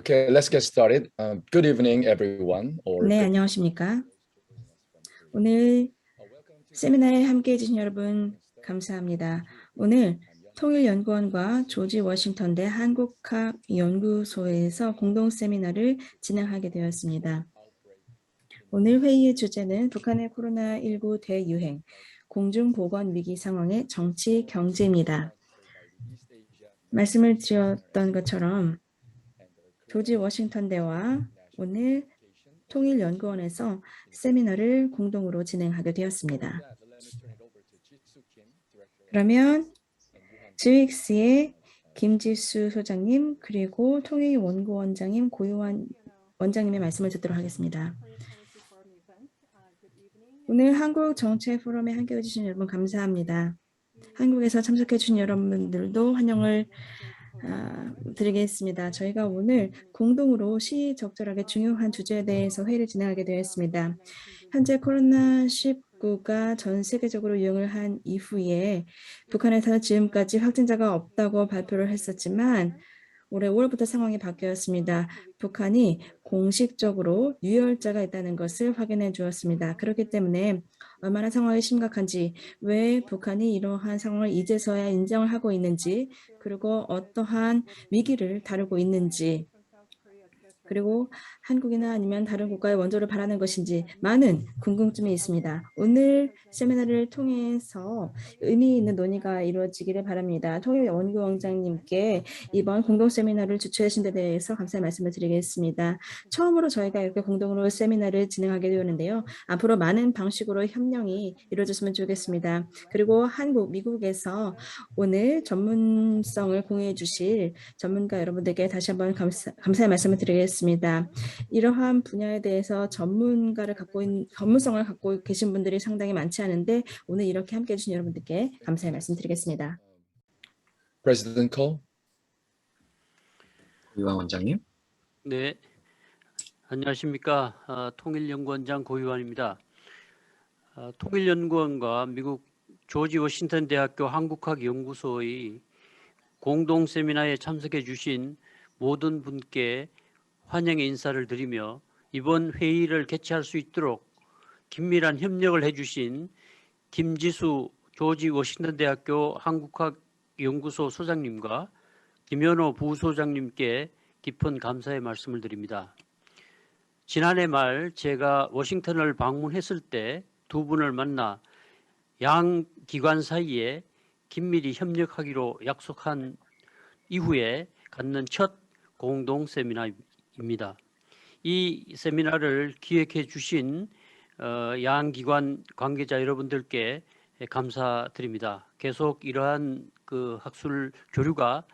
Okay, let's get started. Good evening, everyone. 네, 안녕하십니까? 오늘 세미나에 함께해 주신 여러분 감사합니다. 오늘 통일연구원과 조지 워싱턴대 한국학연구소에서 공동 세미나를 진행하게 되었습니다. 오늘 회의의 주제는 북한의 코로나19 대유행, 공중보건 위기 상황의 정치 경제입니다. 말씀을 드렸던 것처럼 조지 워싱턴대와 오늘 통일연구원에서 세미나를 공동으로 진행하게 되었습니다. 그러면 GX의 김지수 소장님 그리고 통일연구원장님 고유한 원장님의 말씀을 듣도록 하겠습니다. 오늘 한국 정책 포럼에 함께해 주신 여러분 감사합니다. 한국에서 참석해 주신 여러분들도 환영을 드리겠습니다. 저희가 오늘 공동으로 시의적절하게 중요한 주제에 대해서 회의를 진행하게 되었습니다. 현재 코로나19가 전 세계적으로 유행을 한 이후에 북한에서는 지금까지 확진자가 없다고 발표를 했었지만 올해 5월부터 상황이 바뀌었습니다. 북한이 공식적으로 유혈자가 있다는 것을 확인해 주었습니다. 그렇기 때문에 얼마나 상황이 심각한지, 왜 북한이 이러한 상황을 이제서야 인정을 하고 있는지, 그리고 어떠한 위기를 다루고 있는지, 그리고 한국이나 아니면 다른 국가의 원조를 바라는 것인지 많은 궁금증이 있습니다. 오늘 세미나를 통해서 의미 있는 논의가 이루어지기를 바랍니다. 통일연구원장님께 이번 공동 세미나를 주최하신 데 대해서 감사의 말씀을 드리겠습니다. 처음으로 저희가 이렇게 공동으로 세미나를 진행하게 되었는데요. 앞으로 많은 방식으로 협력이 이루어졌으면 좋겠습니다. 그리고 한국, 미국에서 오늘 전문성을 공유해 주실 전문가 여러분들께 다시 한번 감사의 말씀을 드리겠습니다. 이러한 분야에 대해서 전문성을 갖고 계신 분들이 상당히 많지 않은데 오늘 이렇게 함께해 주신 여러분들께 감사의 말씀 드리겠습니다. President Cole. 고유환 원장님. 네, 안녕하십니까. 통일연구원장 고유환입니다. 통일연구원과 미국 조지 워싱턴 대학교 한국학연구소의 공동 세미나에 참석해 주신 모든 분께 환영의 인사를 드리며 이번 회의를 개최할 수 있도록 긴밀한 협력을 해주신 김지수 조지 워싱턴 대학교 한국학연구소 소장님과 김현호 부소장님께 깊은 감사의 말씀을 드립니다. 지난해 말 제가 워싱턴을 방문했을 때 두 분을 만나 양 기관 사이에 긴밀히 협력하기로 약속한 이후에 갖는 첫 공동 세미나입니다. 이 세미나를 기획해 주신 양 기관 관계자 여러분들께 감사드립니다. 계속 이러한 학술 교류가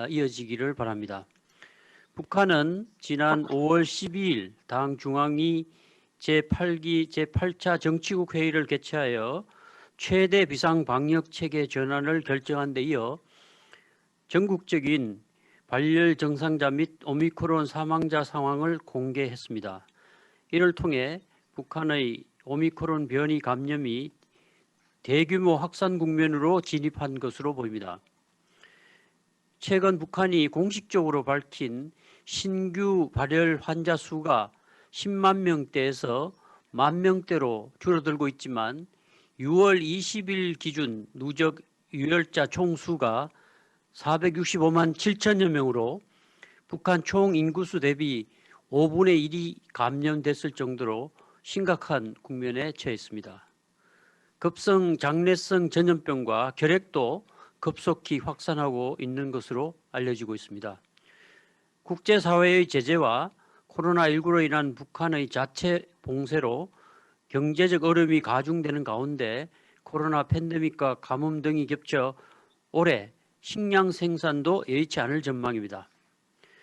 이어지기를 바랍니다. 북한은 지난 5월 12일 당 중앙위 제8기 제8차 정치국 회의를 개최하여 최대 비상 방역 체계 전환을 결정한 데 이어 전국적인 발열 증상자 및 오미크론 사망자 상황을 공개했습니다. 이를 통해 북한의 오미크론 변이 감염이 대규모 확산 국면으로 진입한 것으로 보입니다. 최근 북한이 공식적으로 밝힌 신규 발열 환자 수가 10만 명대에서 1만 명대로 줄어들고 있지만 6월 20일 기준 누적 유혈자 총수가 465만 7천여 명으로 북한 총 인구수 대비 5분의 1이 감염됐을 정도로 심각한 국면에 처했습니다. 급성 장내성 전염병과 결핵도 급속히 확산하고 있는 것으로 알려지고 있습니다. 국제사회의 제재와 코로나19로 인한 북한의 자체 봉쇄로 경제적 어려움이 가중되는 가운데 코로나 팬데믹과 가뭄 등이 겹쳐 올해 식량 생산도 여의치 않을 전망입니다.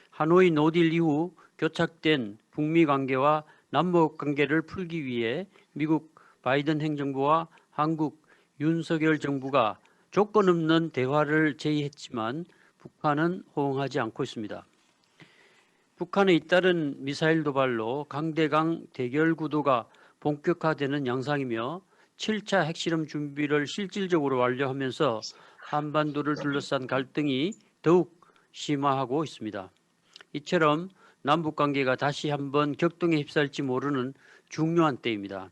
하노이 노딜 이후 교착된 북미 관계와 남북 관계를 풀기 위해 미국 바이든 행정부와 한국 윤석열 정부가 조건 없는 대화를 제의했지만 북한은 호응하지 않고 있습니다. 북한의 잇따른 미사일 도발로 강대강 대결 구도가 본격화되는 양상이며 7차 핵실험 준비를 실질적으로 완료하면서 한반도를 둘러싼 갈등이 더욱 심화하고 있습니다. 이처럼 남북 관계가 다시 한번 격동에 휩싸일지 모르는 중요한 때입니다.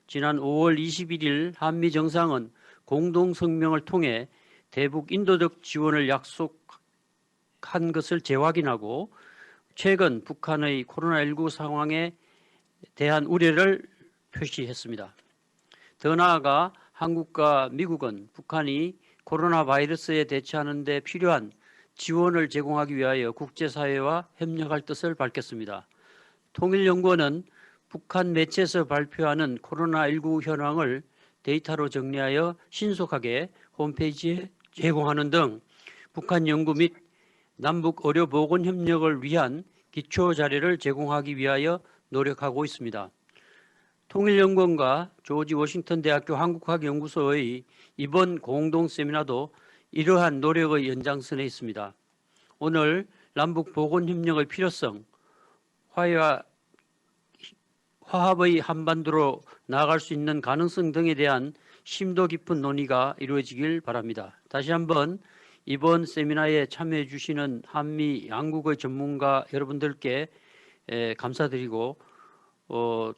지난 5월 21일 한미 정상은 공동 성명을 통해 대북 인도적 지원을 약속한 것을 재확인하고 최근 북한의 코로나19 상황에 대한 우려를 표시했습니다. 더 나아가 한국과 미국은 북한이 코로나 바이러스에 대처하는 데 필요한 지원을 제공하기 위하여 국제사회와 협력할 뜻을 밝혔습니다. 통일연구원은 북한 매체에서 발표하는 코로나19 현황을 데이터로 정리하여 신속하게 홈페이지에 제공하는 등 북한 연구 및 남북 의료 보건 협력을 위한 기초 자료를 제공하기 위하여 노력하고 있습니다. 통일연구원과 조지 워싱턴 대학교 한국학연구소의 이번 공동 세미나도 이러한 노력의 연장선에 있습니다. 오늘 남북 보건 협력의 필요성, 화합의 한반도로 나아갈 수 있는 가능성 등에 대한 심도 깊은 논의가 이루어지길 바랍니다. 다시 한번 이번 세미나에 참여해 주시는 한미 양국의 전문가 여러분들께 감사드리고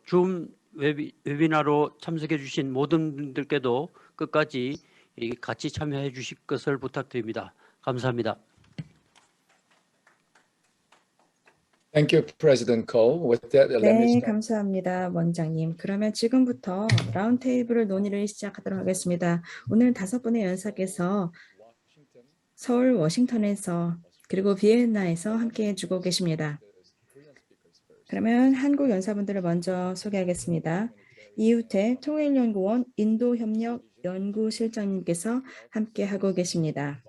줌 웨비나로 참석해 주신 모든 분들께도 끝까지 같이 참여해 주실 것을 부탁드립니다. 감사합니다. Thank you, President Cole. With that, let me 네, start. 감사합니다, 원장님. 그러면 지금부터 라운드테이블 논의를 시작하도록 하겠습니다. 오늘 5분의 연사께서 서울 워싱턴에서 그리고 비엔나에서 함께해 주고 계십니다. 그러면 한국 연사분들을 먼저 소개하겠습니다. 이우태 통일연구원 인도협력연구실장님께서 함께하고 계십니다.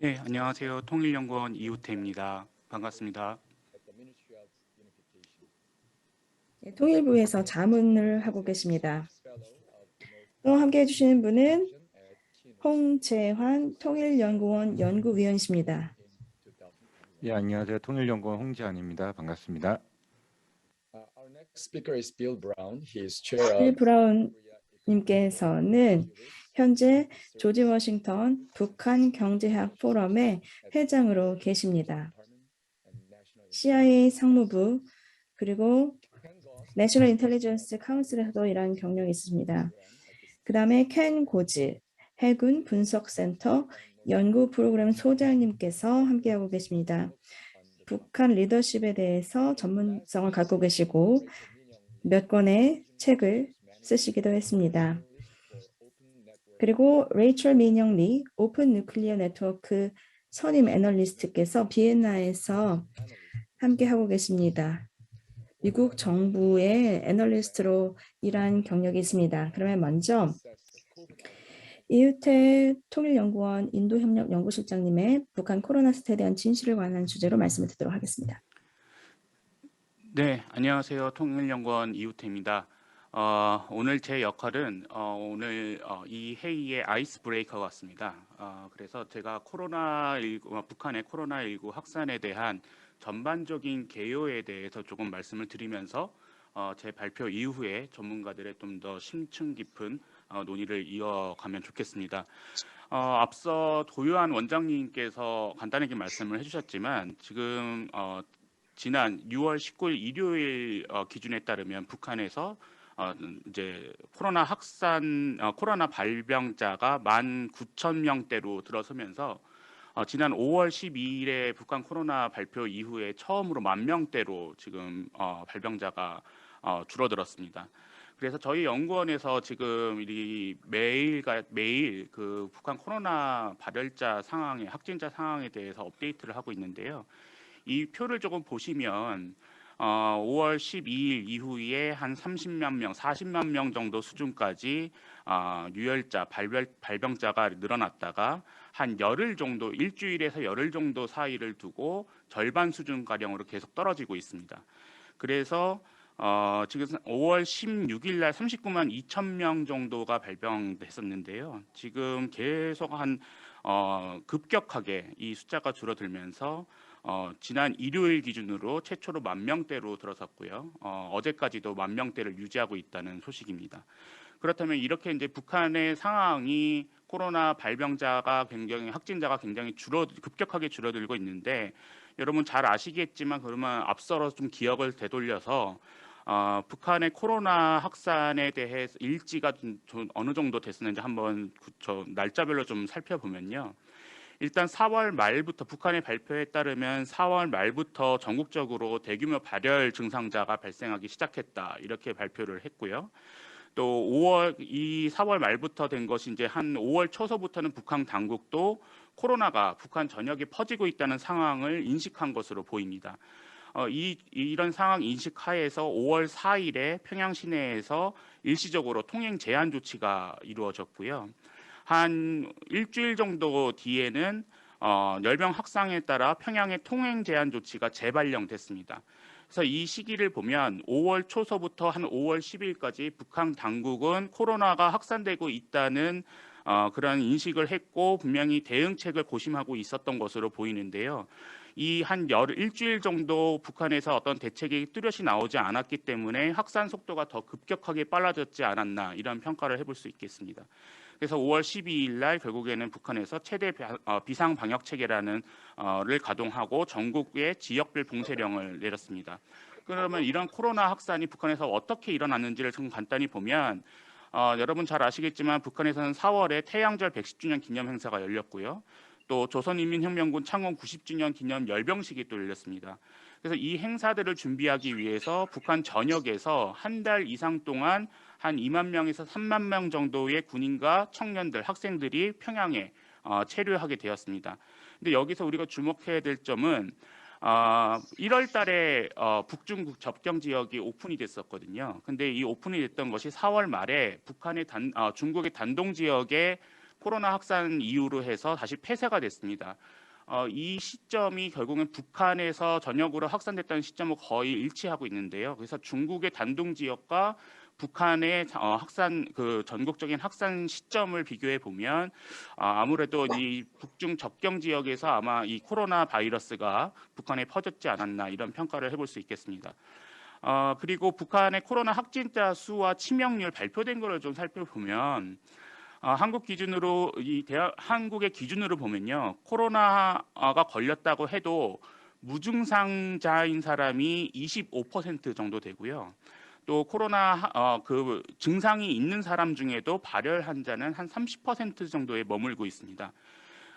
네, 안녕하세요. 통일연구원 이우태입니다. 반갑습니다. 네, 통일부에서 자문을 하고 계십니다. 또 함께해 주시는 분은 홍재환 통일연구원 연구위원이십니다. 예, 안녕하세요. 통일연구원 홍지환입니다. 반갑습니다. Our next speaker is Bill Brown. He is chair 빌 of 브라운님께서는 현재 조지 워싱턴 북한 경제학 포럼의 회장으로 계십니다. CIA 상무부 그리고 내셔널 인텔리전스 카운슬에서도 일하는 경력이 있습니다. 그 다음에 켄 고즈 해군 분석센터 연구 프로그램 소장님께서 함께하고 계십니다. 북한 리더십에 대해서 전문성을 갖고 계시고 몇 권의 책을 쓰시기도 했습니다. 그리고 레이첼 민영 리 오픈 뉴클리어 네트워크 선임 애널리스트께서 비엔나에서 함께하고 계십니다. 미국 정부의 애널리스트로 일한 경력이 있습니다. 그러면 먼저 이우태 통일연구원 인도협력연구실장님의 북한 코로나 사태에 대한 진실을 관한 주제로 말씀을 듣도록 하겠습니다. 네, 안녕하세요. 통일연구원 이우태입니다. 오늘 제 역할은 오늘 이 회의의 아이스 브레이커 같습니다. 그래서 제가 북한의 코로나19 확산에 대한 전반적인 개요에 대해서 조금 말씀을 드리면서 제 발표 이후에 전문가들의 좀 더 심층 깊은 논의를 이어가면 좋겠습니다. 앞서 도요한 원장님께서 간단하게 말씀을 해주셨지만 지금 지난 6월 19일 일요일 기준에 따르면 북한에서 이제 코로나 발병자가 19,000명대로 들어서면서 지난 5월 12일에 북한 코로나 발표 이후에 처음으로 10,000명대로 지금 발병자가 줄어들었습니다. 그래서 저희 연구원에서 지금 매일 그 북한 코로나 발열자 상황의 확진자 상황에 대해서 업데이트를 하고 있는데요. 이 표를 조금 보시면 5월 12일 이후에 한 30만 명, 40만 명 정도 수준까지 유혈자, 발병자가 늘어났다가 한 열흘 정도, 일주일에서 열흘 정도 사이를 두고 절반 수준 가량으로 계속 떨어지고 있습니다. 그래서 지금 5월 16일 날 39만 2천 명 정도가 발병됐었는데요. 지금 계속 급격하게 이 숫자가 줄어들면서 지난 일요일 기준으로 최초로 10,000명대로 들어섰고요. 어제까지도 10,000명대를 유지하고 있다는 소식입니다. 그렇다면 이렇게 이제 북한의 상황이 코로나 발병자가 굉장히 확진자가 굉장히 급격하게 줄어들고 있는데 여러분 잘 아시겠지만 그러면 앞서서 좀 기억을 되돌려서 북한의 코로나 확산에 대해서 일지가 좀 어느 정도 됐었는지 한번 날짜별로 좀 살펴보면요. 일단 4월 말부터 북한의 발표에 따르면 4월 말부터 전국적으로 대규모 발열 증상자가 발생하기 시작했다 이렇게 발표를 했고요. 또 4월 말부터 된 것이 이제 한 5월 초서부터는 북한 당국도 코로나가 북한 전역에 퍼지고 있다는 상황을 인식한 것으로 보입니다. 이런 상황 인식하에서 5월 4일에 평양 시내에서 일시적으로 통행 제한 조치가 이루어졌고요. 한 일주일 정도 뒤에는 열병 확산에 따라 평양의 통행 제한 조치가 재발령됐습니다. 그래서 이 시기를 보면 5월 초서부터 한 5월 10일까지 북한 당국은 코로나가 확산되고 있다는 그런 인식을 했고 분명히 대응책을 고심하고 있었던 것으로 보이는데요. 이 한 일주일 정도 북한에서 어떤 대책이 뚜렷이 나오지 않았기 때문에 확산 속도가 더 급격하게 빨라졌지 않았나 이런 평가를 해볼 수 있겠습니다. 그래서 5월 12일 날 결국에는 북한에서 최대 비상 방역 체계라는 를 가동하고 전국에 지역별 봉쇄령을 내렸습니다. 그러면 이런 코로나 확산이 북한에서 어떻게 일어났는지를 좀 간단히 보면 여러분 잘 아시겠지만 북한에서는 4월에 태양절 110주년 기념 행사가 열렸고요. 또 조선인민혁명군 창원 90주년 기념 열병식이 또 열렸습니다. 그래서 이 행사들을 준비하기 위해서 북한 전역에서 한 달 이상 동안 한 2만 명에서 3만 명 정도의 군인과 청년들, 학생들이 평양에 체류하게 되었습니다. 근데 여기서 우리가 주목해야 될 점은 1월 달에 북중국 접경 지역이 오픈이 됐었거든요. 근데 이 오픈이 됐던 것이 4월 말에 중국의 단동 지역에 코로나 확산 이후로 해서 다시 폐쇄가 됐습니다. 이 시점이 결국은 북한에서 전역으로 확산됐다는 시점과 거의 일치하고 있는데요. 그래서 중국의 단동 지역과 북한의 전국적인 확산 시점을 비교해 보면 아무래도 이 북중 접경 지역에서 아마 이 코로나 바이러스가 북한에 퍼졌지 않았나 이런 평가를 해볼 수 있겠습니다. 그리고 북한의 코로나 확진자 수와 치명률 발표된 것을 좀 살펴보면 한국의 기준으로 보면요, 코로나가 걸렸다고 해도 무증상자인 사람이 25% 정도 되고요. 또 코로나 증상이 있는 사람 중에도 발열 환자는 한 30% 정도에 머물고 있습니다.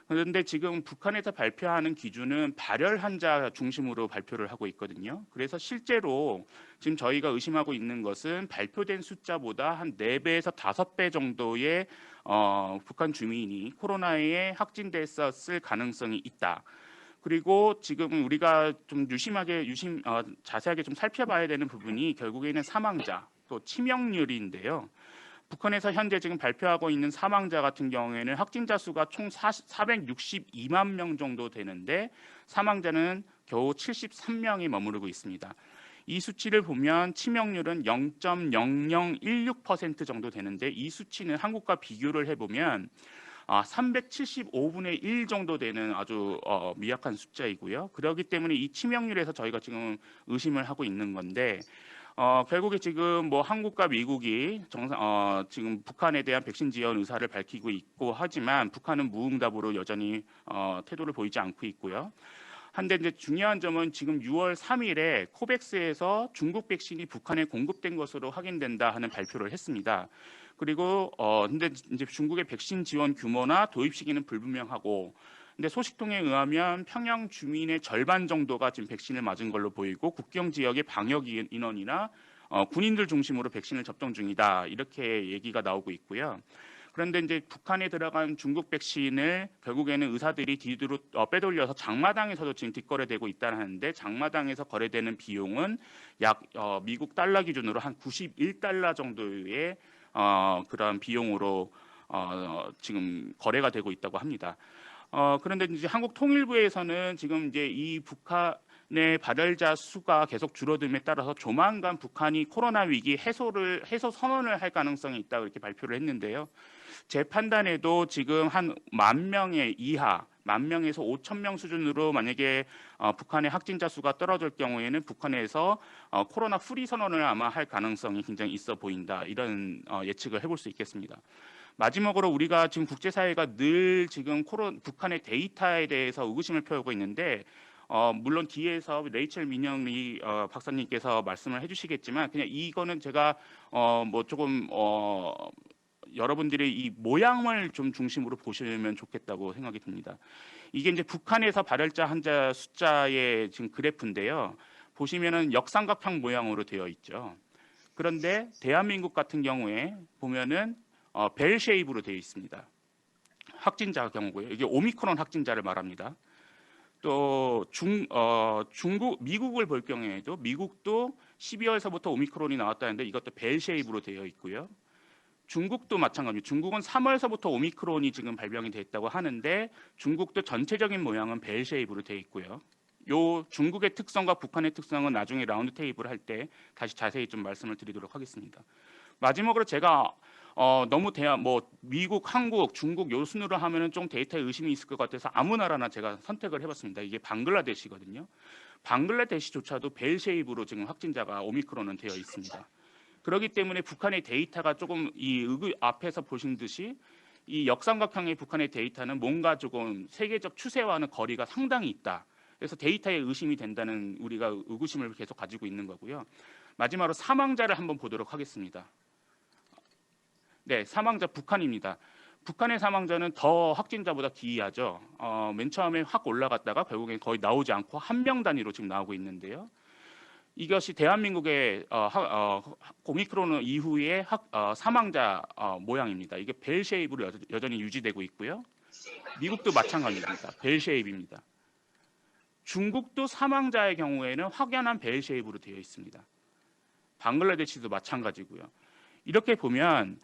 그런데 지금 북한에서 발표하는 기준은 발열 환자 중심으로 발표를 하고 있거든요. 그래서 실제로 지금 저희가 의심하고 있는 것은 발표된 숫자보다 한 4배에서 5배 정도의 북한 주민이 코로나에 확진됐었을 가능성이 있다. 그리고 지금 우리가 좀 자세하게 좀 살펴봐야 되는 부분이 결국에는 사망자 또 치명률인데요. 북한에서 현재 지금 발표하고 있는 사망자 같은 경우에는 확진자 수가 총 462만 명 정도 되는데 사망자는 겨우 73명이 머무르고 있습니다. 이 수치를 보면 치명률은 0.0016% 정도 되는데 이 수치는 한국과 비교를 해보면 375분의 1 정도 되는 아주 미약한 숫자이고요. 그렇기 때문에 이 치명률에서 저희가 지금 의심을 하고 있는 건데 결국에 지금 뭐 한국과 미국이 지금 북한에 대한 백신 지원 의사를 밝히고 있고 하지만 북한은 무응답으로 여전히 태도를 보이지 않고 있고요. 한데 이제 중요한 점은 지금 6월 3일에 코백스에서 중국 백신이 북한에 공급된 것으로 확인된다 하는 발표를 했습니다. 그리고 근데 이제 중국의 백신 지원 규모나 도입 시기는 불분명하고, 근데 소식통에 의하면 평양 주민의 절반 정도가 지금 백신을 맞은 걸로 보이고 국경 지역의 방역 인원이나 군인들 중심으로 백신을 접종 중이다 이렇게 얘기가 나오고 있고요. 그런데 이제 북한에 들어간 중국 백신을 결국에는 의사들이 뒤로 빼돌려서 장마당에서도 지금 뒷거래되고 있다는데 장마당에서 거래되는 비용은 약 미국 달러 기준으로 한 91달러 정도의 그런 비용으로 지금 거래가 되고 있다고 합니다. 그런데 이제 한국통일부에서는 지금 이제 이 북한의 발열자 수가 계속 줄어듦에 따라서 조만간 북한이 코로나 위기 해소 선언을 할 가능성이 있다고 이렇게 발표를 했는데요. 제 판단에도 지금 한 10,000명 만 명에서 5천 명 수준으로 만약에 북한의 확진자 수가 떨어질 경우에는 북한에서 코로나 프리 선언을 아마 할 가능성이 굉장히 있어 보인다. 이런 예측을 해볼 수 있겠습니다. 마지막으로 우리가 지금 국제사회가 늘 지금 북한의 데이터에 대해서 의구심을 표하고 있는데 물론 뒤에서 레이첼 민영리 박사님께서 말씀을 해주시겠지만 그냥 이거는 제가 뭐 조금 여러분들이 이 모양을 좀 중심으로 보시면 좋겠다고 생각이 듭니다. 이게 이제 북한에서 발열자 환자 숫자의 지금 그래프인데요. 보시면은 역삼각형 모양으로 되어 있죠. 그런데 대한민국 같은 경우에 보면은 벨 쉐입으로 되어 있습니다. 확진자 경우고요. 이게 오미크론 확진자를 말합니다. 또 중국, 미국을 볼 경우에도 미국도 12월서부터 오미크론이 나왔다는데 이것도 벨 쉐입으로 되어 있고요. 중국도 마찬가지입니다. 중국은 3월서부터 오미크론이 지금 발병이 됐다고 하는데 중국도 전체적인 모양은 벨 쉐입으로 되어 있고요. 요 중국의 특성과 북한의 특성은 나중에 라운드 테이블 할 때 다시 자세히 좀 말씀을 드리도록 하겠습니다. 마지막으로 제가 너무 미국, 한국, 중국 요 순으로 하면은 좀 데이터에 의심이 있을 것 같아서 아무 나라나 제가 선택을 해봤습니다. 이게 방글라데시거든요. 방글라데시조차도 벨 쉐입으로 지금 확진자가 오미크론은 되어 있습니다. 그렇기 때문에 북한의 데이터가 조금 앞에서 보신 듯이 이 역삼각형의 북한의 데이터는 뭔가 조금 세계적 추세와는 거리가 상당히 있다. 그래서 데이터에 의심이 된다는 우리가 의구심을 계속 가지고 있는 거고요. 마지막으로 사망자를 한번 보도록 하겠습니다. 네, 사망자 북한입니다. 북한의 사망자는 더 확진자보다 기이하죠. 맨 처음에 확 올라갔다가 결국엔 거의 나오지 않고 한 명 단위로 지금 나오고 있는데요. 이것이 대한민국의 오미크론 이후의 사망자 모양입니다. 이게 벨 쉐입으로 여전히 유지되고 있고요. 미국도 마찬가지입니다. 벨 쉐입입니다. 중국도 사망자의 경우에는 확연한 벨 쉐입으로 되어 있습니다. 방글라데시도 마찬가지고요. 이렇게 보면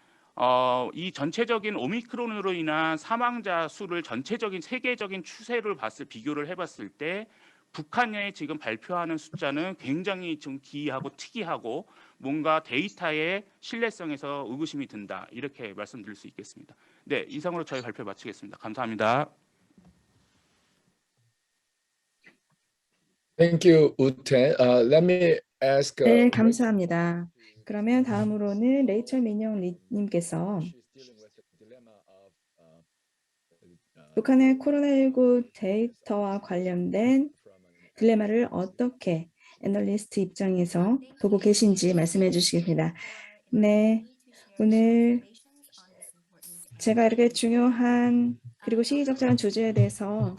이 전체적인 오미크론으로 인한 사망자 수를 전체적인 세계적인 추세를 비교를 해봤을 때 북한에 지금 발표하는 숫자는 굉장히 좀 기이하고 특이하고 뭔가 데이터의 신뢰성에서 의구심이 든다. 이렇게 말씀드릴 수 있겠습니다. 네, 이상으로 저희 발표 마치겠습니다. 감사합니다. Thank you, Uten. Let me ask. 네, 감사합니다. 그러면 다음으로는 레이첼 민영 님께서 북한의 코로나19 데이터와 관련된 딜레마를 어떻게 애널리스트 입장에서 보고 계신지 말씀해 주시겠습니다. 네, 오늘 제가 이렇게 중요한 그리고 시의적절한 주제에 대해서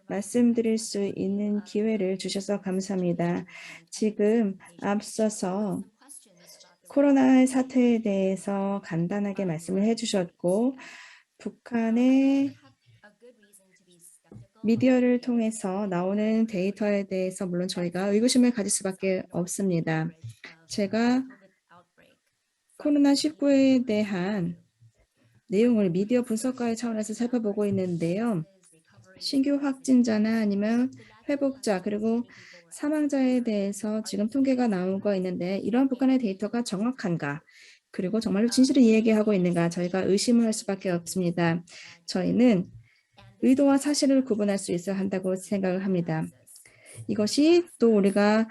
말씀드릴 수 있는 기회를 주셔서 감사합니다. 지금 앞서서 코로나 사태에 대해서 간단하게 말씀을 해주셨고 북한의 미디어를 통해서 나오는 데이터에 대해서 물론 저희가 의구심을 가질 수밖에 없습니다. 제가 코로나19에 대한 내용을 미디어 분석가의 차원에서 살펴보고 있는데요. 신규 확진자나 아니면 회복자 그리고 사망자에 대해서 지금 통계가 나오고 있는데 이런 북한의 데이터가 정확한가? 그리고 정말로 진실을 이야기하고 있는가? 저희가 의심을 할 수밖에 없습니다. 저희는 의도와 사실을 구분할 수 있어야 한다고 생각을 합니다. 이것이 또 우리가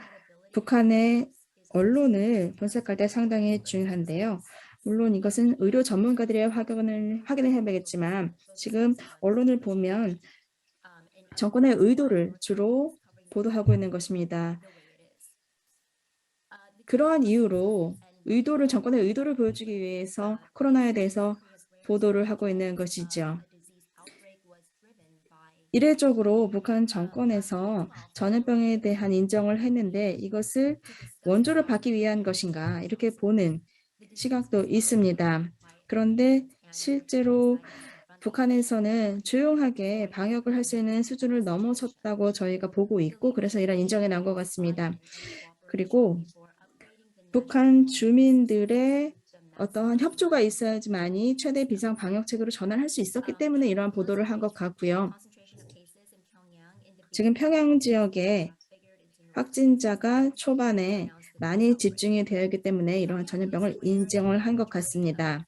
북한의 언론을 분석할 때 상당히 중요한데요. 물론 이것은 의료 전문가들의 확인을 해보겠지만 지금 언론을 보면 정권의 의도를 주로 보도하고 있는 것입니다. 그러한 이유로 정권의 의도를 보여주기 위해서 코로나에 대해서 보도를 하고 있는 것이죠. 이례적으로 북한 정권에서 전염병에 대한 인정을 했는데 이것을 원조를 받기 위한 것인가 이렇게 보는 시각도 있습니다. 그런데 실제로 북한에서는 조용하게 방역을 할 수 있는 수준을 넘어섰다고 저희가 보고 있고 그래서 이런 인정이 나온 것 같습니다. 그리고 북한 주민들의 어떠한 협조가 있어야지만이 최대 비상 방역책으로 전환할 수 있었기 때문에 이러한 보도를 한 것 같고요. 지금 평양 지역에 확진자가 초반에 많이 집중이 되어 있기 때문에 이러한 전염병을 인정을 한 것 같습니다.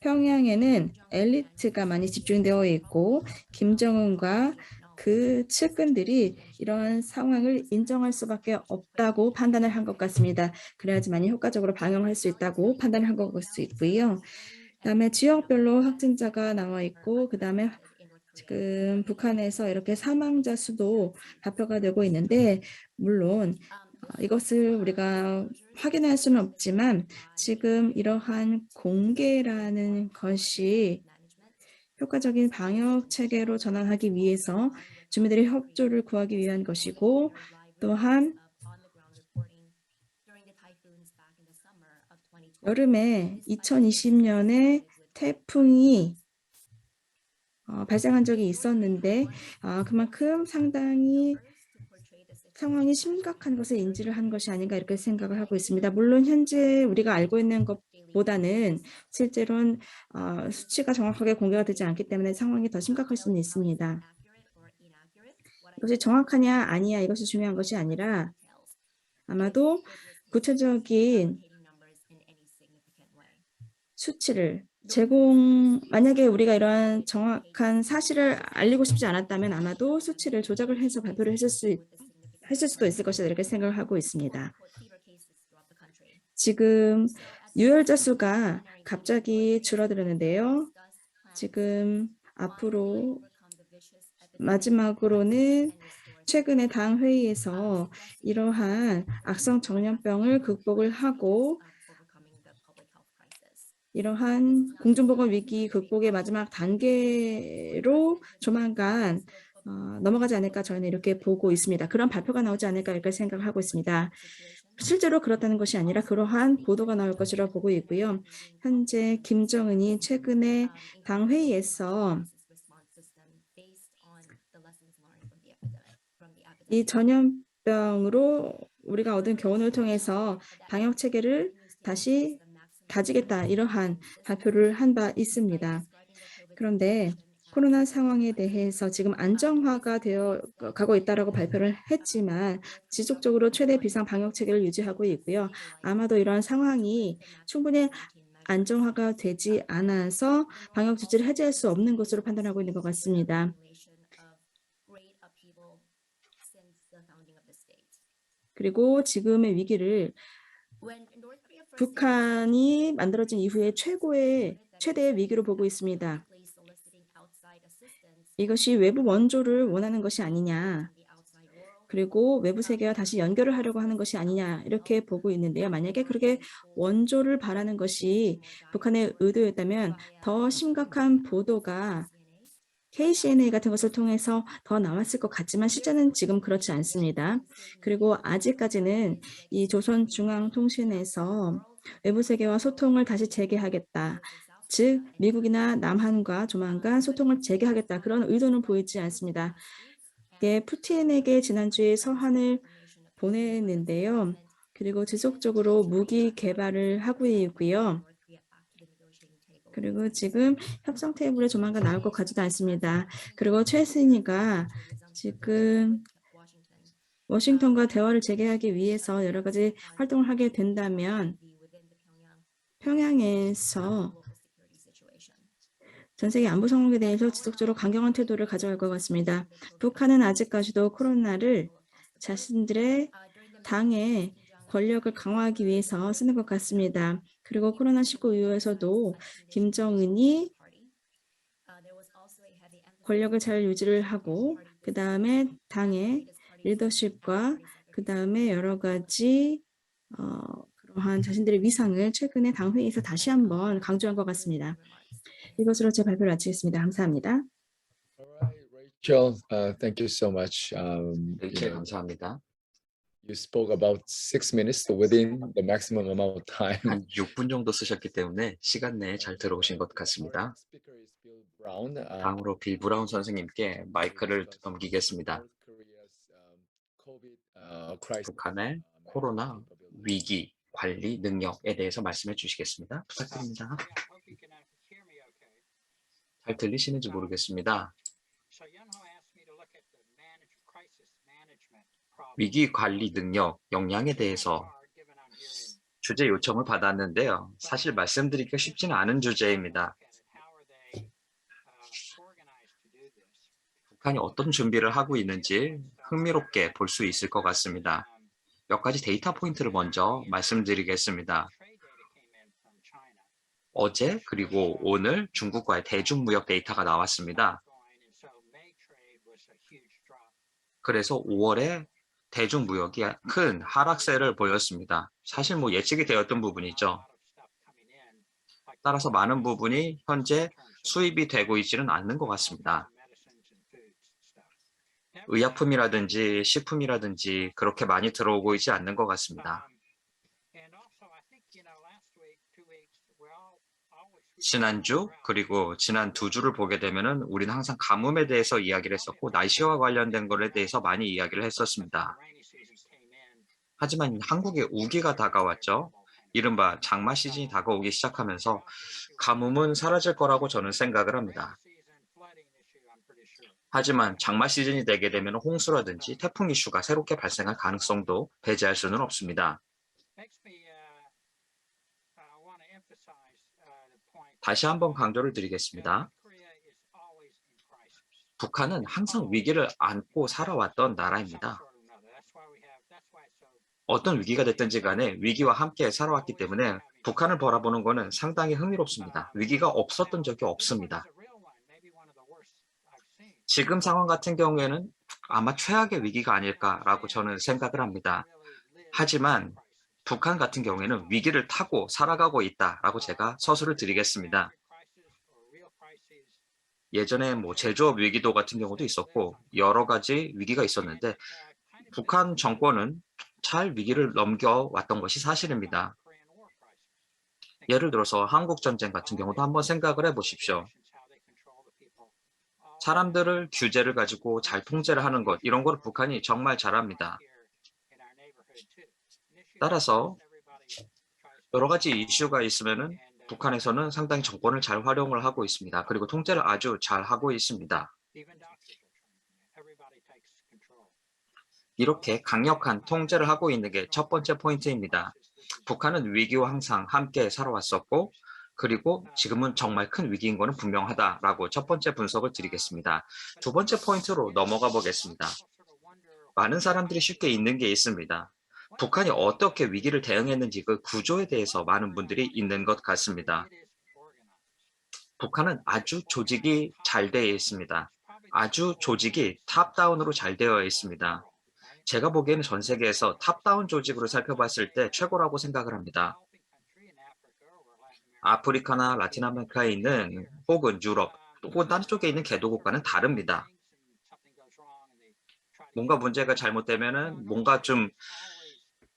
평양에는 엘리트가 많이 집중되어 있고 김정은과 그 측근들이 이러한 상황을 인정할 수밖에 없다고 판단을 한 것 같습니다. 그래야지만이 효과적으로 방역할 수 있다고 판단을 한 것 있고요. 그다음에 지역별로 확진자가 나와 있고 그다음에 지금 북한에서 이렇게 사망자 수도 발표가 되고 있는데 물론 이것을 우리가 확인할 수는 없지만 지금 이러한 공개라는 것이 효과적인 방역 체계로 전환하기 위해서 주민들의 협조를 구하기 위한 것이고 또한 여름에 2020년에 태풍이 발생한 적이 있었는데 그만큼 상당히 상황이 심각한 것을 인지를 한 것이 아닌가 이렇게 생각을 하고 있습니다. 물론 현재 우리가 알고 있는 것보다는 실제로는 수치가 정확하게 공개가 되지 않기 때문에 상황이 더 심각할 수는 있습니다. 이것이 정확하냐 아니냐 이것이 중요한 것이 아니라 아마도 구체적인 수치를 만약에 우리가 이러한 정확한 사실을 알리고 싶지 않았다면 아마도 수치를 조작을 해서 발표를 했을 수도 있을 것이다 이렇게 생각을 하고 있습니다. 지금 유혈자 수가 갑자기 줄어들었는데요. 지금 앞으로 마지막으로는 최근에 당 회의에서 이러한 악성 전염병을 극복을 하고 이러한 공중보건 위기 극복의 마지막 단계로 조만간 넘어가지 않을까 저희는 이렇게 보고 있습니다. 그런 발표가 나오지 않을까 이렇게 생각을 하고 있습니다. 실제로 그렇다는 것이 아니라 그러한 보도가 나올 것이라 보고 있고요. 현재 김정은이 최근에 당 회의에서 이 전염병으로 우리가 얻은 교훈을 통해서 방역 체계를 다시 다지겠다 이러한 발표를 한 바 있습니다. 그런데 코로나 상황에 대해서 지금 안정화가 되어 가고 있다라고 발표를 했지만 지속적으로 최대 비상 방역 체계를 유지하고 있고요. 아마도 이러한 상황이 충분히 안정화가 되지 않아서 방역 조치를 해제할 수 없는 것으로 판단하고 있는 것 같습니다. 그리고 지금의 위기를 북한이 만들어진 이후에 최대의 위기로 보고 있습니다. 이것이 외부 원조를 원하는 것이 아니냐, 그리고 외부 세계와 다시 연결을 하려고 하는 것이 아니냐 이렇게 보고 있는데요. 만약에 그렇게 원조를 바라는 것이 북한의 의도였다면 더 심각한 보도가 KCNA 같은 것을 통해서 더 나왔을 것 같지만 실제는 지금 그렇지 않습니다. 그리고 아직까지는 이 조선중앙통신에서 외부 세계와 소통을 다시 재개하겠다. 즉 미국이나 남한과 조만간 소통을 재개하겠다. 그런 의도는 보이지 않습니다. 푸틴에게 지난주에 서한을 보냈는데요. 그리고 지속적으로 무기 개발을 하고 있고요. 그리고 지금 협상 테이블에 조만간 나올 것 같지도 않습니다. 그리고 최순희가 지금 워싱턴과 대화를 재개하기 위해서 여러 가지 활동을 하게 된다면 평양에서 전 세계 안보 상황에 대해서 지속적으로 강경한 태도를 가져갈 것 같습니다. 북한은 아직까지도 코로나를 자신들의 당의 권력을 강화하기 위해서 쓰는 것 같습니다. 그리고 코로나19 이후에서도 김정은이 권력을 잘 유지를 하고 그 다음에 당의 리더십과 그 다음에 여러 가지 그러한 자신들의 위상을 최근에 당 회의에서 다시 한번 강조한 것 같습니다. 이것으로 제 발표를 마치겠습니다. 감사합니다. Rachel, thank you so much. 네, 감사합니다. You spoke about 6 minutes within the maximum amount of time. 한 6분 정도 쓰셨기 때문에 시간 내에 잘 들어오신 것 같습니다. Speaker is Bill Brown. 다음으로 빌 브라운 선생님께 마이크를 넘기겠습니다. 북한의 코로나 위기 관리 능력에 대해서 말씀해 주시겠습니다. 부탁드립니다. 잘 들리시는지 모르겠습니다. 위기 관리 능력, 역량에 대해서 주제 요청을 받았는데요. 사실 말씀드리기가 쉽지는 않은 주제입니다. 북한이 어떤 준비를 하고 있는지 흥미롭게 볼 수 있을 것 같습니다. 몇 가지 데이터 포인트를 먼저 말씀드리겠습니다. 어제 그리고 오늘 중국과의 대중무역 데이터가 나왔습니다. 그래서 5월에 대중무역이 큰 하락세를 보였습니다. 사실 예측이 되었던 부분이죠. 따라서 많은 부분이 현재 수입이 되고 있지는 않는 것 같습니다. 의약품이라든지 식품이라든지 그렇게 많이 들어오고 있지 않는 것 같습니다. 지난주 그리고 지난 2주를 보게 되면은 우리는 항상 가뭄에 대해서 이야기를 했었고 날씨와 관련된 것에 대해서 많이 이야기를 했었습니다. 하지만 한국에 우기가 다가왔죠. 이른바 장마 시즌이 다가오기 시작하면서 가뭄은 사라질 거라고 저는 생각을 합니다. 하지만 장마 시즌이 되게 되면 홍수라든지 태풍 이슈가 새롭게 발생할 가능성도 배제할 수는 없습니다. 다시 한번 강조를 드리겠습니다. 북한은 항상 위기를 안고 살아왔던 나라입니다. 어떤 위기가 됐든지 간에 위기와 함께 살아왔기 때문에 북한을 바라보는 것은 상당히 흥미롭습니다. 위기가 없었던 적이 없습니다. 지금 상황 같은 경우에는 아마 최악의 위기가 아닐까라고 저는 생각을 합니다. 하지만 북한 같은 경우에는 위기를 타고 살아가고 있다라고 제가 서술을 드리겠습니다. 예전에 제조업 위기도 같은 경우도 있었고 여러 가지 위기가 있었는데 북한 정권은 잘 위기를 넘겨왔던 것이 사실입니다. 예를 들어서 한국전쟁 같은 경우도 한번 생각을 해보십시오. 사람들을 규제를 가지고 잘 통제를 하는 것, 이런 걸 북한이 정말 잘합니다. 따라서 여러 가지 이슈가 있으면은 북한에서는 상당히 정권을 잘 활용을 하고 있습니다. 그리고 통제를 아주 잘 하고 있습니다. 이렇게 강력한 통제를 하고 있는 게 첫 번째 포인트입니다. 북한은 위기와 항상 함께 살아왔었고 그리고 지금은 정말 큰 위기인 것은 분명하다라고 첫 번째 분석을 드리겠습니다. 두 번째 포인트로 넘어가 보겠습니다. 많은 사람들이 쉽게 잊는 게 있습니다. 북한이 어떻게 위기를 대응했는지 그 구조에 대해서 많은 분들이 있는 것 같습니다. 북한은 아주 조직이 잘 되어 있습니다. 아주 조직이 탑다운으로 잘 되어 있습니다. 제가 보기에는 전 세계에서 탑다운 조직으로 살펴봤을 때 최고라고 생각을 합니다. 아프리카나 라틴 아메리카에 있는 혹은 유럽 혹은 다른 쪽에 있는 개도국가는 다릅니다. 뭔가 문제가 잘못되면은 뭔가 좀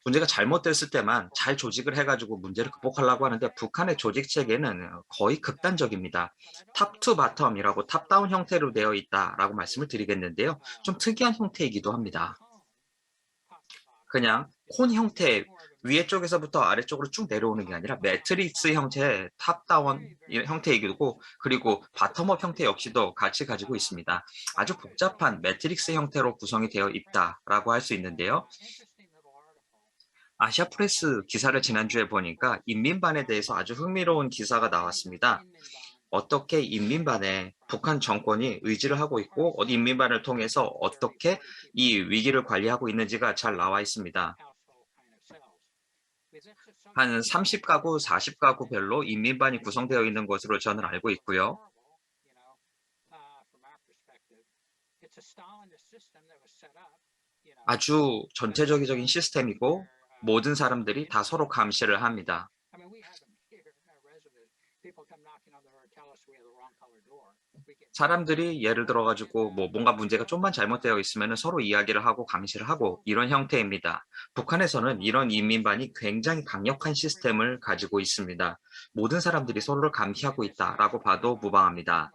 문제가 잘못됐을 때만 잘 조직을 해가지고 문제를 극복하려고 하는데 북한의 조직 체계는 거의 극단적입니다. 탑 투 바텀이라고 탑다운 형태로 되어 있다라고 말씀을 드리겠는데요. 좀 특이한 형태이기도 합니다. 그냥 콘 형태 위에 쪽에서부터 아래쪽으로 쭉 내려오는 게 아니라 매트릭스 형태의 탑다운 형태이기도 그리고 바텀업 형태 역시도 같이 가지고 있습니다. 아주 복잡한 매트릭스 형태로 구성이 되어 있다라고 할 수 있는데요. 아시아프레스 기사를 지난주에 보니까 인민반에 대해서 아주 흥미로운 기사가 나왔습니다. 어떻게 인민반에 북한 정권이 의지를 하고 있고 인민반을 통해서 어떻게 이 위기를 관리하고 있는지가 잘 나와 있습니다. 한 30가구, 40가구 별로 인민반이 구성되어 있는 것으로 저는 알고 있고요. 아주 전체적인 시스템이고 모든 사람들이 다 서로 감시를 합니다. 사람들이 예를 들어 가지고 뭔가 문제가 좀만 잘못되어 있으면 서로 이야기를 하고 감시를 하고 이런 형태입니다. 북한에서는 이런 인민반이 굉장히 강력한 시스템을 가지고 있습니다. 모든 사람들이 서로를 감시하고 있다라고 봐도 무방합니다.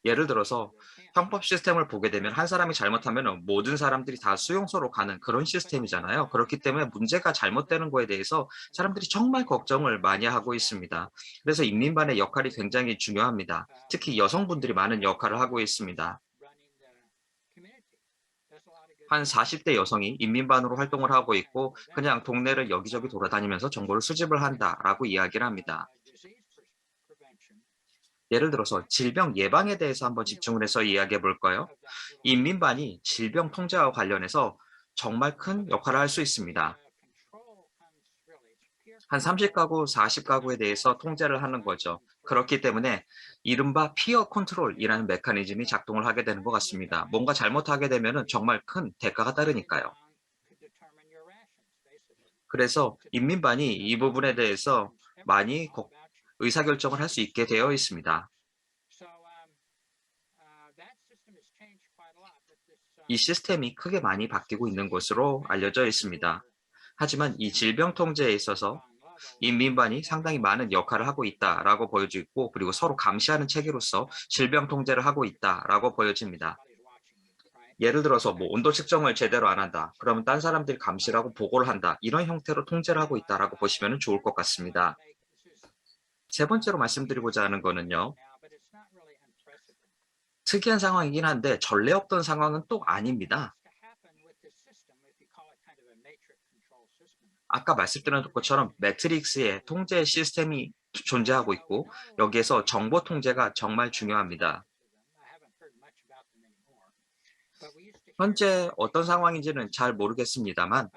예를 들어서 형법 시스템을 보게 되면 한 사람이 잘못하면 모든 사람들이 다 수용소로 가는 그런 시스템이잖아요. 그렇기 때문에 문제가 잘못되는 거에 대해서 사람들이 정말 걱정을 많이 하고 있습니다. 그래서 인민반의 역할이 굉장히 중요합니다. 특히 여성분들이 많은 역할을 하고 있습니다. 한 40대 여성이 인민반으로 활동을 하고 있고 그냥 동네를 여기저기 돌아다니면서 정보를 수집을 한다라고 이야기를 합니다. 예를 들어서 질병 예방에 대해서 한번 집중을 해서 이야기해 볼까요? 인민반이 질병 통제와 관련해서 정말 큰 역할을 할 수 있습니다. 한 30가구, 40가구에 대해서 통제를 하는 거죠. 그렇기 때문에 이른바 피어 컨트롤이라는 메커니즘이 작동을 하게 되는 것 같습니다. 뭔가 잘못하게 되면 정말 큰 대가가 따르니까요. 그래서 인민반이 이 부분에 대해서 많이 의사결정을 할 수 있게 되어 있습니다. 이 시스템이 크게 많이 바뀌고 있는 것으로 알려져 있습니다. 하지만 이 질병 통제에 있어서 인민반이 상당히 많은 역할을 하고 있다라고 보여지고 있고 그리고 서로 감시하는 체계로서 질병 통제를 하고 있다라고 보여집니다. 예를 들어서 뭐 온도 측정을 제대로 안 한다. 그러면 딴 사람들이 감시를 하고 보고를 한다. 이런 형태로 통제를 하고 있다라고 보시면 좋을 것 같습니다. 세 번째로 말씀드리고자 하는 거는요. 특이한 상황이긴 한데 전례 없던 상황은 또 아닙니다. 아까 말씀드린 것처럼 매트릭스의 통제 시스템이 존재하고 있고 여기에서 정보 통제가 정말 중요합니다. 현재 어떤 상황인지는 잘 모르겠습니다만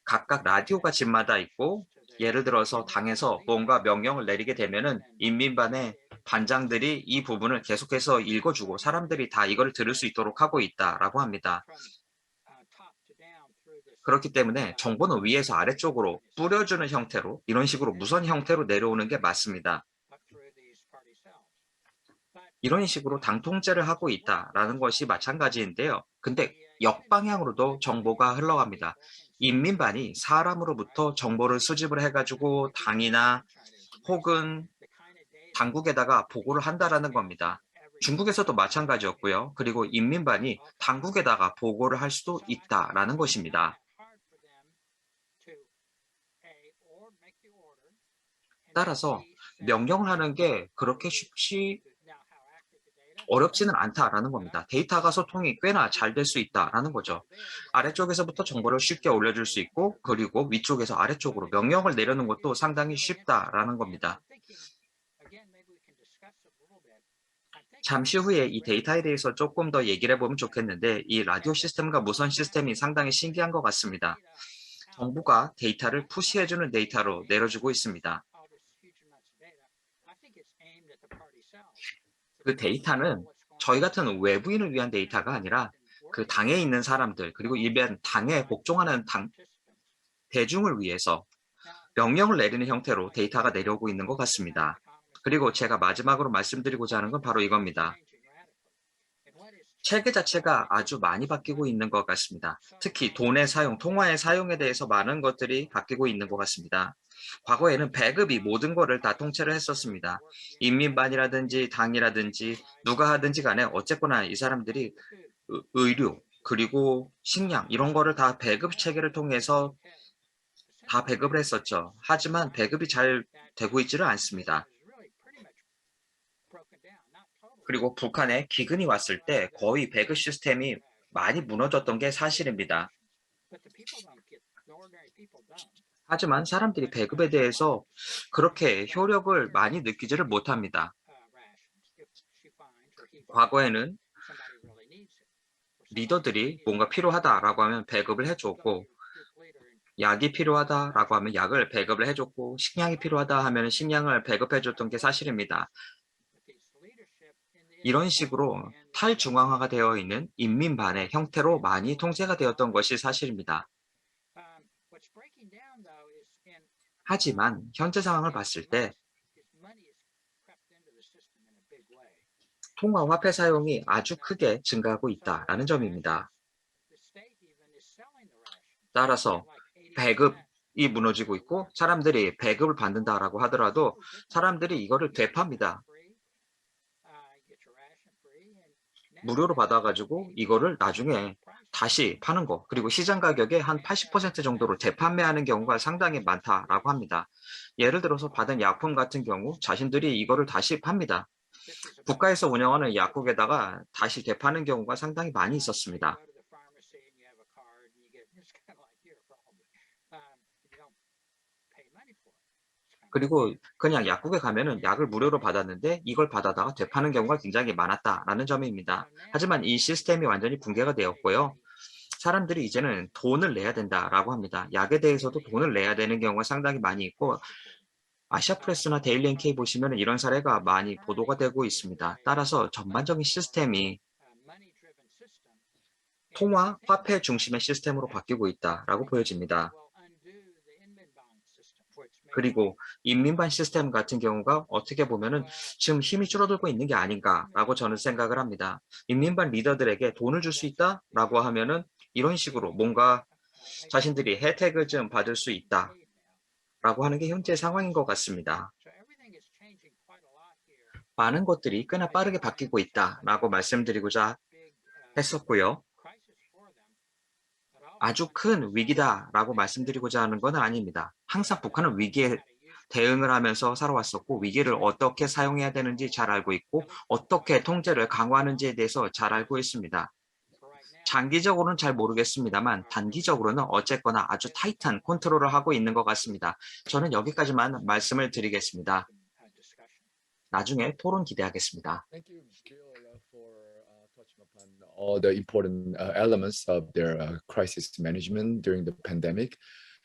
각각 라디오가 집마다 있고 예를 들어서 당에서 뭔가 명령을 내리게 되면은 인민반의 반장들이 이 부분을 계속해서 읽어주고 사람들이 다 이걸 들을 수 있도록 하고 있다라고 합니다. 그렇기 때문에 정보는 위에서 아래쪽으로 뿌려주는 형태로 이런 식으로 무선 형태로 내려오는 게 맞습니다. 이런 식으로 당 통제를 하고 있다라는 것이 마찬가지인데요. 근데 역방향으로도 정보가 흘러갑니다. 인민반이 사람으로부터 정보를 수집을 해가지고 당이나 혹은 당국에다가 보고를 한다라는 겁니다. 중국에서도 마찬가지였고요. 그리고 인민반이 당국에다가 보고를 할 수도 있다라는 것입니다. 따라서 명령을 하는 게 그렇게 어렵지는 않다라는 겁니다. 데이터가 소통이 꽤나 잘 될 수 있다라는 거죠. 아래쪽에서부터 정보를 쉽게 올려줄 수 있고 그리고 위쪽에서 아래쪽으로 명령을 내려는 것도 상당히 쉽다라는 겁니다. 잠시 후에 이 데이터에 대해서 조금 더 얘기를 해보면 좋겠는데 이 라디오 시스템과 무선 시스템이 상당히 신기한 것 같습니다. 정부가 데이터를 푸시해주는 데이터로 내려주고 있습니다. 그 데이터는 저희 같은 외부인을 위한 데이터가 아니라 그 당에 있는 사람들 그리고 일반 당에 복종하는 대중을 위해서 명령을 내리는 형태로 데이터가 내려오고 있는 것 같습니다. 그리고 제가 마지막으로 말씀드리고자 하는 건 바로 이겁니다. 체계 자체가 아주 많이 바뀌고 있는 것 같습니다. 특히 돈의 사용, 통화의 사용에 대해서 많은 것들이 바뀌고 있는 것 같습니다. 과거에는 배급이 모든 것을 다 통째로 했었습니다. 인민반이라든지 당이라든지 누가 하든지 간에 어쨌거나 이 사람들이 의료 그리고 식량 이런 거를 다 배급 체계를 통해서 다 배급을 했었죠. 하지만 배급이 잘 되고 있지는 않습니다. 그리고 북한에 기근이 왔을 때 거의 배급 시스템이 많이 무너졌던 게 사실입니다. 하지만 사람들이 배급에 대해서 그렇게 효력을 많이 느끼지를 못합니다. 과거에는 리더들이 뭔가 필요하다라고 하면 배급을 해줬고 약이 필요하다라고 하면 약을 배급을 해줬고 식량이 필요하다 하면 식량을 배급해줬던 게 사실입니다. 이런 식으로 탈중앙화가 되어 있는 인민반의 형태로 많이 통제가 되었던 것이 사실입니다. 하지만 현재 상황을 봤을 때 통화 화폐 사용이 아주 크게 증가하고 있다는 점입니다. 따라서 배급이 무너지고 있고 사람들이 배급을 받는다라고 하더라도 사람들이 이거를 되팝니다. 무료로 받아가지고 이거를 나중에 다시 파는 거 그리고 시장 가격의 한 80% 정도로 재판매하는 경우가 상당히 많다라고 합니다. 예를 들어서 받은 약품 같은 경우 자신들이 이거를 다시 팝니다. 국가에서 운영하는 약국에다가 다시 되파는 경우가 상당히 많이 있었습니다. 그리고 그냥 약국에 가면은 약을 무료로 받았는데 이걸 받아다가 되파는 경우가 굉장히 많았다라는 점입니다. 하지만 이 시스템이 완전히 붕괴가 되었고요. 사람들이 이제는 돈을 내야 된다라고 합니다. 약에 대해서도 돈을 내야 되는 경우가 상당히 많이 있고 아시아프레스나 데일리 NK 보시면 이런 사례가 많이 보도가 되고 있습니다. 따라서 전반적인 시스템이 통화, 화폐 중심의 시스템으로 바뀌고 있다라고 보여집니다. 그리고 인민반 시스템 같은 경우가 어떻게 보면은 지금 힘이 줄어들고 있는 게 아닌가라고 저는 생각을 합니다. 인민반 리더들에게 돈을 줄 수 있다라고 하면은 이런 식으로 뭔가 자신들이 혜택을 좀 받을 수 있다라고 하는 게 현재 상황인 것 같습니다. 많은 것들이 꽤나 빠르게 바뀌고 있다라고 말씀드리고자 했었고요. 아주 큰 위기다라고 말씀드리고자 하는 건 아닙니다. 항상 북한은 위기에 대응을 하면서 살아왔었고 위기를 어떻게 사용해야 되는지 잘 알고 있고 어떻게 통제를 강화하는지에 대해서 잘 알고 있습니다. 장기적으로는 잘 모르겠습니다만 단기적으로는 어쨌거나 아주 타이트한 컨트롤을 하고 있는 것 같습니다. 저는 여기까지만 말씀을 드리겠습니다. 나중에 토론 기대하겠습니다. Thank you, Bill, for touching upon all the important elements of their crisis management during the pandemic.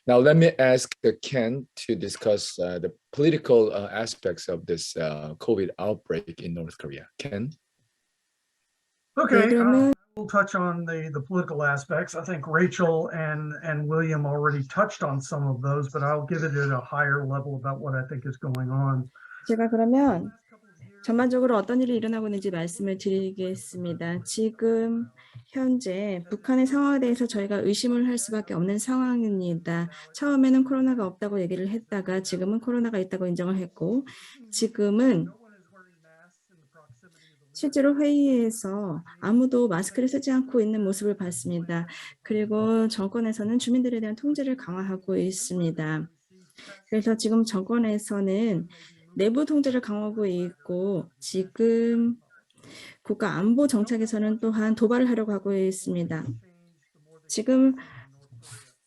Now, let me ask Ken to discuss the political aspects of this COVID outbreak in North Korea. Ken? 네, Okay, 그러면 we'll touch on the political aspects. I think Rachel and William already touched on some of those, but I'll give it at a higher level about what I think is going on. 제가 그러면 전반적으로 어떤 일이 일어나고 있는지 말씀을 드리겠습니다. 지금 현재 북한의 상황에 대해서 저희가 의심을 할 수밖에 없는 상황입니다. 처음에는 코로나가 없다고 얘기를 했다가 지금은 코로나가 있다고 인정을 했고 지금은 실제로 회의에서 아무도 마스크를 쓰지 않고 있는 모습을 봤습니다. 그리고 정권에서는 주민들에 대한 통제를 강화하고 있습니다. 그래서 지금 정권에서는 내부 통제를 강화하고 있고 지금 국가 안보 정책에서는 또한 도발을 하려고 하고 있습니다. 지금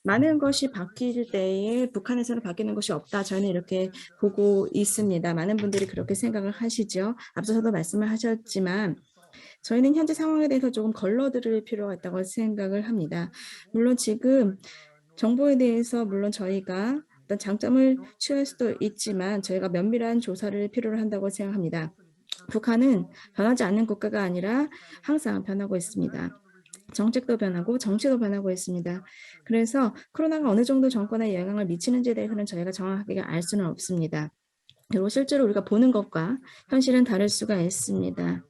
많은 것이 바뀔 때에 북한에서는 바뀌는 것이 없다. 저는 이렇게 보고 있습니다. 많은 분들이 그렇게 생각을 하시죠. 앞서서도 말씀을 하셨지만 저희는 현재 상황에 대해서 조금 걸러들을 필요가 있다고 생각을 합니다. 물론 지금 정보에 대해서 물론 저희가 어떤 장점을 취할 수도 있지만 저희가 면밀한 조사를 필요로 한다고 생각합니다. 북한은 변하지 않는 국가가 아니라 항상 변하고 있습니다. 정책도 변하고 정치도 변하고 있습니다. 그래서 코로나가 어느 정도 정권에 영향을 미치는지에 대해서는 저희가 정확하게 알 수는 없습니다. 그리고 실제로 우리가 보는 것과 현실은 다를 수가 있습니다.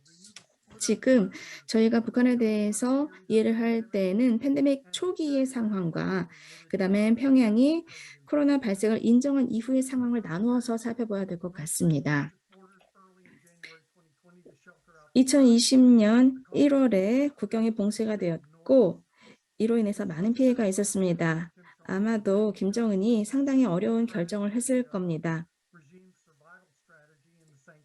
지금 저희가 북한에 대해서 이해를 할 때는 팬데믹 초기의 상황과 그다음에 평양이 코로나 발생을 인정한 이후의 상황을 나누어서 살펴봐야 될 것 같습니다. 2020년 1월에 국경이 봉쇄가 되었고 이로 인해서 많은 피해가 있었습니다. 아마도 김정은이 상당히 어려운 결정을 했을 겁니다.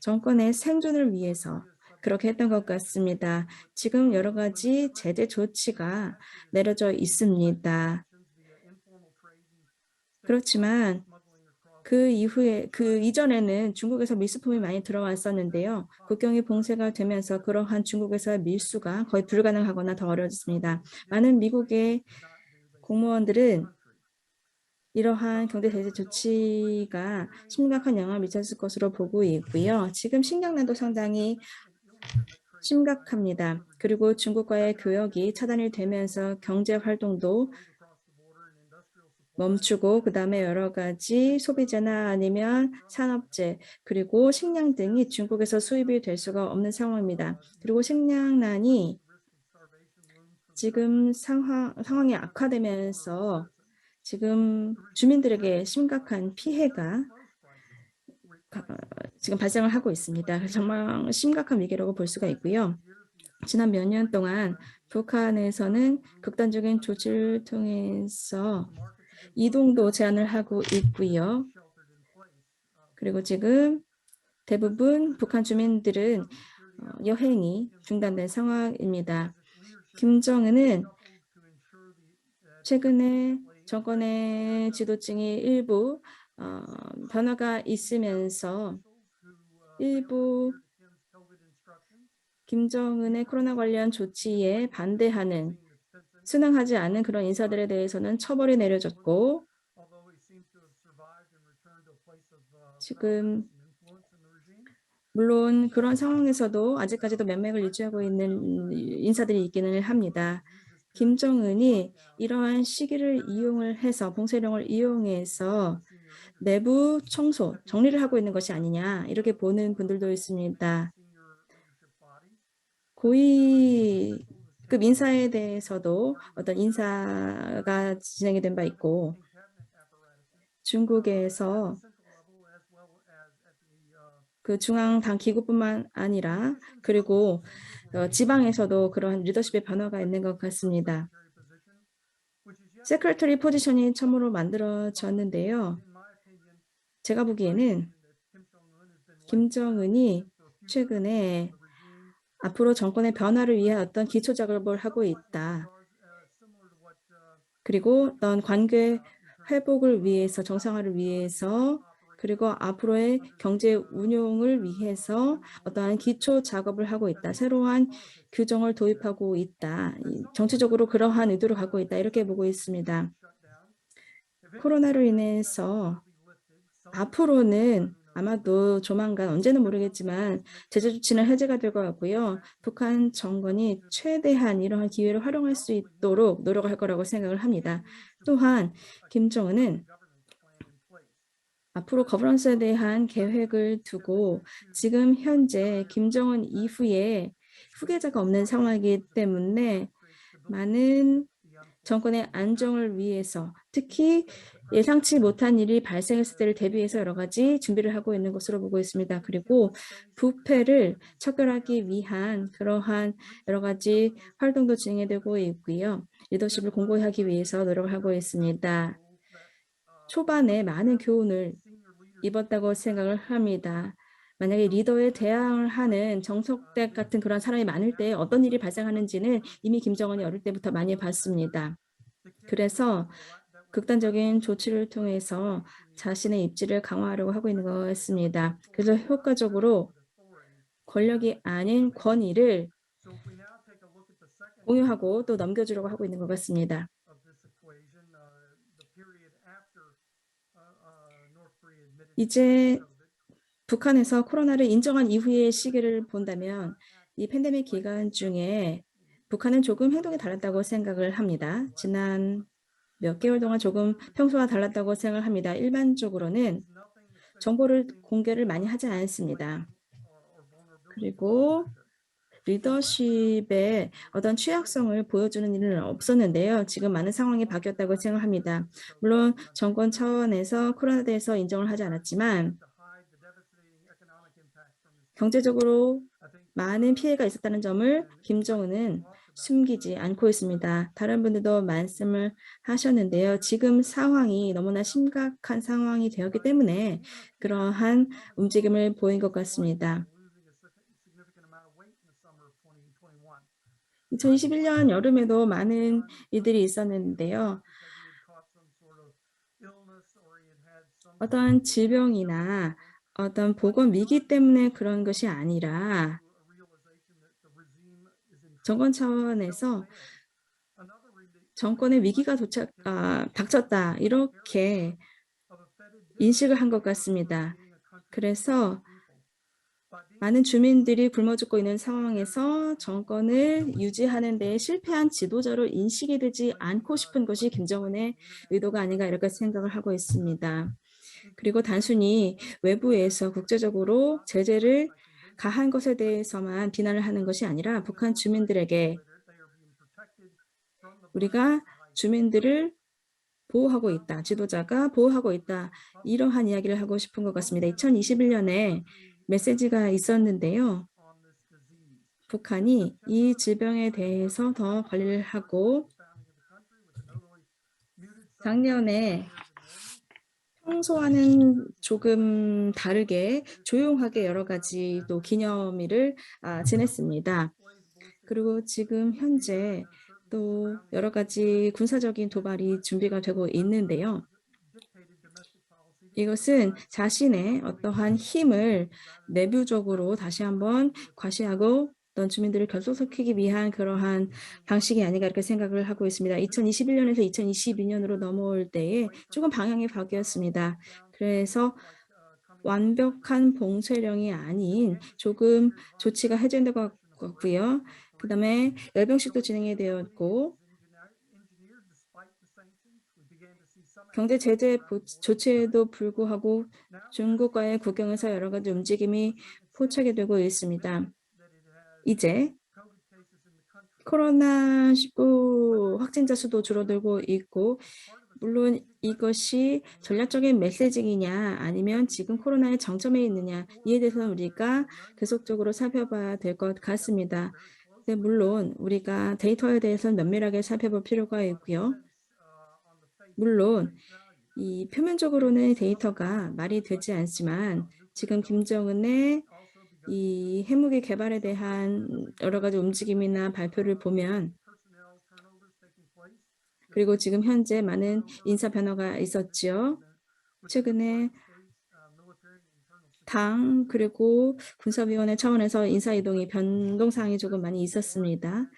정권의 생존을 위해서 그렇게 했던 것 같습니다. 지금 여러 가지 제재 조치가 내려져 있습니다. 그렇지만 그 이전에는 중국에서 밀수품이 많이 들어왔었는데요. 국경이 봉쇄가 되면서 그러한 중국에서의 밀수가 거의 불가능하거나 더 어려졌습니다. 많은 미국의 공무원들은 이러한 경제 제재 조치가 심각한 영향을 미쳤을 것으로 보고 있고요. 지금 식량난도 상당히 심각합니다. 그리고 중국과의 교역이 차단이 되면서 경제 활동도 멈추고 그다음에 여러 가지 소비재나 아니면 산업재 그리고 식량 등이 중국에서 수입이 될 수가 없는 상황입니다. 그리고 식량난이 지금 상황이 악화되면서 지금 주민들에게 심각한 피해가 지금 발생을 하고 있습니다. 정말 심각한 위기라고 볼 수가 있고요. 지난 몇 년 동안 북한에서는 극단적인 조치를 통해서 이동도 제한을 하고 있고요. 그리고 지금 대부분 북한 주민들은 여행이 중단된 상황입니다. 김정은은 최근에 정권의 지도층이 일부 변화가 있으면서 일부 김정은의 코로나 관련 조치에 반대하는 순응하지 않은 그런 인사들에 대해서는 처벌이 내려졌고 지금 물론 그런 상황에서도 아직까지도 면맥을 유지하고 있는 인사들이 있기는 합니다. 김정은이 이러한 시기를 이용을 해서 봉쇄령을 이용해서 내부 청소, 정리를 하고 있는 것이 아니냐 이렇게 보는 분들도 있습니다. 고위급 인사에 대해서도 어떤 인사가 진행이 된 바 있고 중국에서 그 중앙당 기구뿐만 아니라 그리고 지방에서도 그런 리더십의 변화가 있는 것 같습니다. 세크레터리 포지션이 처음으로 만들어졌는데요. 제가 보기에는 김정은이 최근에 앞으로 정권의 변화를 위해 어떤 기초 작업을 하고 있다. 그리고 어떤 관계 회복을 위해서 정상화를 위해서 그리고 앞으로의 경제 운용을 위해서 어떠한 기초 작업을 하고 있다. 새로운 규정을 도입하고 있다. 정치적으로 그러한 의도를 갖고 있다. 이렇게 보고 있습니다. 코로나로 인해서 앞으로는 아마도 조만간 언제는 모르겠지만 제재 조치는 해제가 될 것 같고요. 북한 정권이 최대한 이러한 기회를 활용할 수 있도록 노력을 할 거라고 생각을 합니다. 또한 김정은은 앞으로 거버넌스에 대한 계획을 두고 지금 현재 김정은 이후에 후계자가 없는 상황이기 때문에 많은 정권의 안정을 위해서 특히 예상치 못한 일이 발생했을 때를 대비해서 여러 가지 준비를 하고 있는 것으로 보고 있습니다. 그리고 부패를 척결하기 위한 그러한 여러 가지 활동도 진행되고 있고요. 리더십을 공고히 하기 위해서 노력을 하고 있습니다. 초반에 많은 교훈을 입었다고 생각을 합니다. 만약에 리더에 대항을 하는 정석댁 같은 그런 사람이 많을 때 어떤 일이 발생하는지는 이미 김정은이 어릴 때부터 많이 봤습니다. 그래서 극단적인 조치를 통해서 자신의 입지를 강화하려고 하고 있는 것 같습니다. 그래서 효과적으로 권력이 아닌 권위를 공유하고 또 넘겨주려고 하고 있는 것 같습니다. 이제 북한에서 코로나를 인정한 이후의 시기를 본다면 이 팬데믹 기간 중에 북한은 조금 행동이 달랐다고 생각을 합니다. 지난 몇 개월 동안 조금 평소와 달랐다고 생각을 합니다. 일반적으로는 정보를 공개를 많이 하지 않습니다. 그리고 리더십의 어떤 취약성을 보여주는 일은 없었는데요. 지금 많은 상황이 바뀌었다고 생각합니다. 물론 정권 차원에서 코로나에 대해서 인정을 하지 않았지만 경제적으로 많은 피해가 있었다는 점을 김정은은 숨기지 않고 있습니다. 다른 분들도 말씀을 하셨는데요. 지금 상황이 너무나 심각한 상황이 되었기 때문에 그러한 움직임을 보인 것 같습니다. 2021년 여름에도 많은 일들이 있었는데요. 어떤 질병이나 어떤 보건 위기 때문에 그런 것이 아니라 정권 차원에서 정권의 위기가 닥쳤다 이렇게 인식을 한 것 같습니다. 그래서 많은 주민들이 굶어 죽고 있는 상황에서 정권을 유지하는 데 실패한 지도자로 인식이 되지 않고 싶은 것이 김정은의 의도가 아닌가 이렇게 생각을 하고 있습니다. 그리고 단순히 외부에서 국제적으로 제재를 가한 것에 대해서만 비난을 하는 것이 아니라 북한 주민들에게 우리가 주민들을 보호하고 있다. 지도자가 보호하고 있다. 이러한 이야기를 하고 싶은 것 같습니다. 2021년에 메시지가 있었는데요. 북한이 이 질병에 대해서 더 관리를 하고 작년에 평소와는 조금 다르게 조용하게 여러 가지 또 기념일을 지냈습니다. 그리고 지금 현재 또 여러 가지 군사적인 도발이 준비가 되고 있는데요. 이것은 자신의 어떠한 힘을 내부적으로 다시 한번 과시하고 어떤 주민들을 결속시키기 위한 그러한 방식이 아닌가 이렇게 생각을 하고 있습니다. 2021년에서 2022년으로 넘어올 때에 조금 방향이 바뀌었습니다. 그래서 완벽한 봉쇄령이 아닌 조금 조치가 해제된 것 같고요. 그다음에 열병식도 진행이 되었고 경제 제재 조치에도 불구하고 중국과의 국경에서 여러 가지 움직임이 포착이 되고 있습니다. 이제 코로나19 확진자 수도 줄어들고 있고 물론 이것이 전략적인 메시지이냐 아니면 지금 코로나의 정점에 있느냐 이에 대해서는 우리가 계속적으로 살펴봐야 될 것 같습니다. 네, 물론 우리가 데이터에 대해서는 면밀하게 살펴볼 필요가 있고요. 물론 이 표면적으로는 데이터가 말이 되지 않지만 지금 김정은의 이 핵무기 개발에 대한 여러 가지 움직임이나 발표를 보면 그리고 지금 현재 많은 인사 변화가 있었죠. 최근에 당 그리고 군사위원회 차원에서 인사 이동이 변동사항이 조금 많이 있었습니다.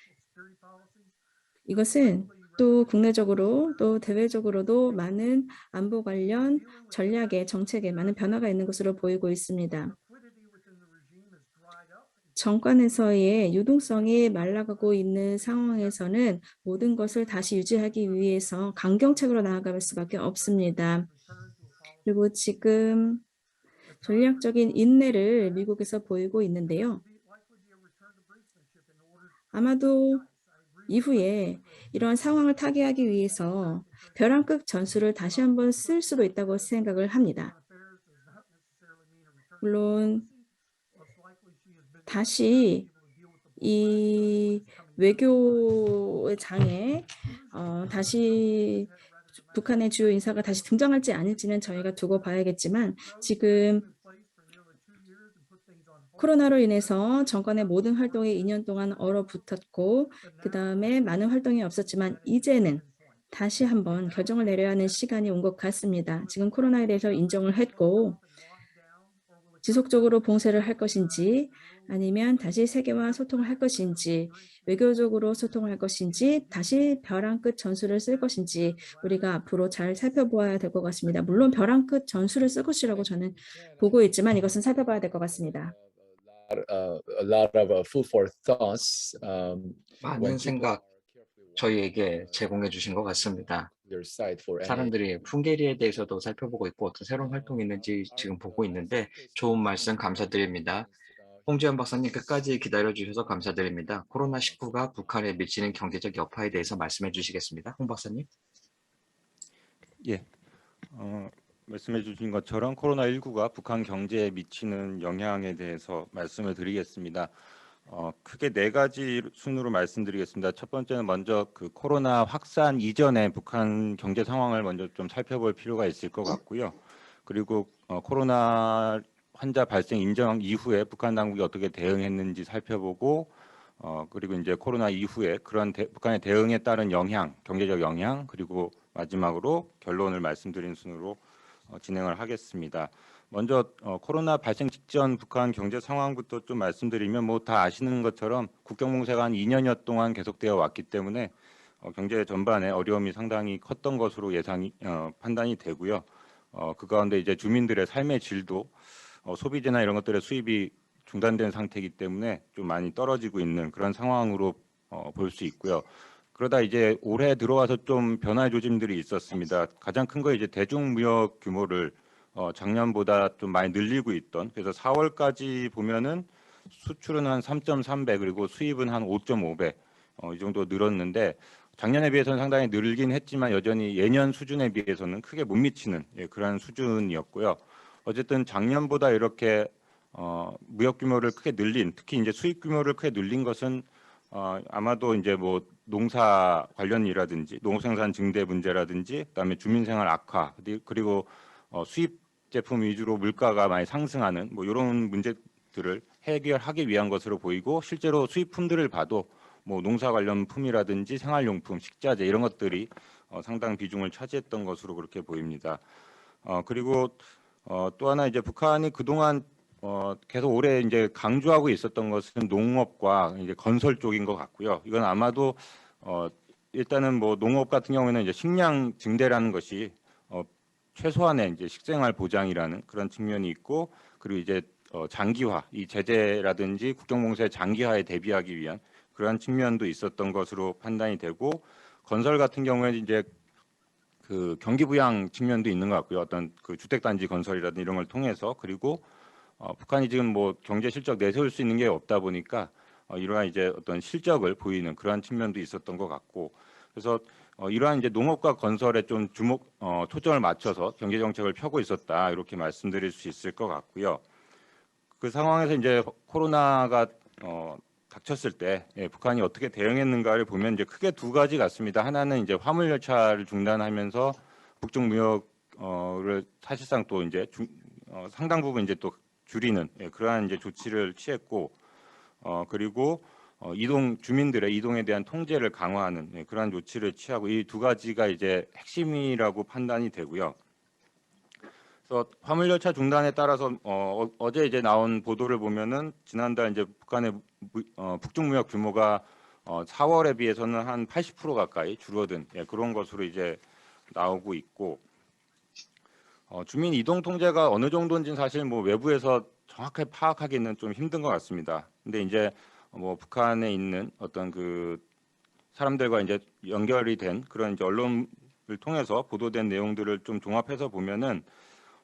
이것은 또 국내적으로 또 대외적으로도 많은 안보 관련 전략의 정책에 많은 변화가 있는 것으로 보이고 있습니다. 정권에서의 유동성이 말라가고 있는 상황에서는 모든 것을 다시 유지하기 위해서 강경책으로 나아갈 수밖에 없습니다. 그리고 지금 전략적인 인내를 미국에서 보이고 있는데요. 아마도 이후에 이러한 상황을 타개하기 위해서 벼랑끝 전술을 다시 한번 쓸 수도 있다고 생각을 합니다. 물론 다시 이 외교의 장에 다시 북한의 주요 인사가 다시 등장할지 아닐지는 저희가 두고 봐야겠지만 지금 코로나로 인해서 정권의 모든 활동이 2년 동안 얼어붙었고 그다음에 많은 활동이 없었지만 이제는 다시 한번 결정을 내려야 하는 시간이 온 것 같습니다. 지금 코로나에 대해서 인정을 했고 지속적으로 봉쇄를 할 것인지 아니면 다시 세계와 소통을 할 것인지 외교적으로 소통을 할 것인지 다시 벼랑 끝 전술을 쓸 것인지 우리가 앞으로 잘 살펴보아야 될 것 같습니다. 물론 벼랑 끝 전술을 쓸 것이라고 저는 보고 있지만 이것은 살펴봐야 될 것 같습니다. A lot of food for thoughts. 많은 생각 저희에게 제공해 주신 것 같습니다. 사람들이 풍계리에 대해서도 살펴보고 있고 어떤 새로운 활동이 있는지 지금 보고 있는데 좋은 말씀 감사드립니다. 홍지연 박사님 끝까지 기다려 주셔서 감사드립니다. 코로나19가 북한에 미치는 경제적 여파에 대해서 말씀해 주시겠습니다. 홍 박사님. 예, 말씀해 주신 것처럼 코로나19가 북한 경제에 미치는 영향에 대해서 말씀을 드리겠습니다. 크게 네 가지 순으로 말씀드리겠습니다. 첫 번째는 먼저 그 코로나 확산 이전에 북한 경제 상황을 먼저 좀 살펴볼 필요가 있을 것 같고요. 그리고 코로나 환자 발생 인정 이후에 북한 당국이 어떻게 대응했는지 살펴보고 그리고 이제 코로나 이후에 그런 북한의 대응에 따른 영향, 경제적 영향, 그리고 마지막으로 결론을 말씀드린 순으로 진행을 하겠습니다. 먼저 코로나 발생 직전 북한 경제 상황부터 좀 말씀드리면 뭐 다 아시는 것처럼 국경 봉쇄가 한 2년여 동안 계속되어 왔기 때문에 경제 전반에 어려움이 상당히 컸던 것으로 판단이 되고요. 그 가운데 이제 주민들의 삶의 질도 소비재나 이런 것들의 수입이 중단된 상태이기 때문에 좀 많이 떨어지고 있는 그런 상황으로 볼 수 있고요. 그러다 이제 올해 들어와서 좀 변화 조짐들이 있었습니다. 가장 큰 거 이제 대중무역 규모를 작년보다 좀 많이 늘리고 있던, 그래서 4월까지 보면은 수출은 한 3.3배 그리고 수입은 한 5.5배 이 정도 늘었는데 작년에 비해서는 상당히 늘긴 했지만 여전히 예년 수준에 비해서는 크게 못 미치는 그런 수준이었고요. 어쨌든 작년보다 이렇게 무역 규모를 크게 늘린, 특히 이제 수입 규모를 크게 늘린 것은 아마도 이제 뭐 농사 관련 일이라든지 농생산 증대 문제라든지 그다음에 주민생활 악화 그리고 수입 제품 위주로 물가가 많이 상승하는 뭐 이런 문제들을 해결하기 위한 것으로 보이고, 실제로 수입품들을 봐도 뭐 농사 관련 품이라든지 생활용품, 식자재 이런 것들이 상당 비중을 차지했던 것으로 그렇게 보입니다. 그리고 또 하나 이제 북한이 그동안 계속 오래 이제 강조하고 있었던 것은 농업과 이제 건설 쪽인 것 같고요. 이건 아마도 일단은 뭐 농업 같은 경우에는 이제 식량 증대라는 것이 최소한의 이제 식생활 보장이라는 그런 측면이 있고, 그리고 이제 장기화, 이 제재라든지 국경봉쇄 장기화에 대비하기 위한 그러한 측면도 있었던 것으로 판단이 되고, 건설 같은 경우에는 이제 그 경기 부양 측면도 있는 것 같고요. 어떤 그 주택단지 건설이라든지 이런 걸 통해서, 그리고 북한이 지금 뭐 경제 실적 내세울 수 있는 게 없다 보니까 이러한 이제 어떤 실적을 보이는 그러한 측면도 있었던 것 같고, 그래서 이러한 이제 농업과 건설에 좀 초점을 맞춰서 경제 정책을 펴고 있었다, 이렇게 말씀드릴 수 있을 것 같고요. 그 상황에서 이제 코로나가 닥쳤을 때 북한이 어떻게 대응했는가를 보면 이제 크게 두 가지 같습니다. 하나는 이제 화물 열차를 중단하면서 북중 무역을 사실상 또 이제 상당 부분 이제 또 줄이는 그러한 이제 조치를 취했고, 그리고 주민들의 이동에 대한 통제를 강화하는 그러한 조치를 취하고, 이 두 가지가 이제 핵심이라고 판단이 되고요. 그래서 화물열차 중단에 따라서 어제 이제 나온 보도를 보면은 지난달 이제 북한의 북중 무역 규모가 4월에 비해서는 한 80% 가까이 줄어든 그런 것으로 이제 나오고 있고, 주민 이동 통제가 어느 정도인지는 사실 뭐 외부에서 정확하게 파악하기는 좀 힘든 것 같습니다. 근데 이제 뭐 북한에 있는 어떤 그 사람들과 이제 연결이 된 그런 이제 언론을 통해서 보도된 내용들을 좀 종합해서 보면은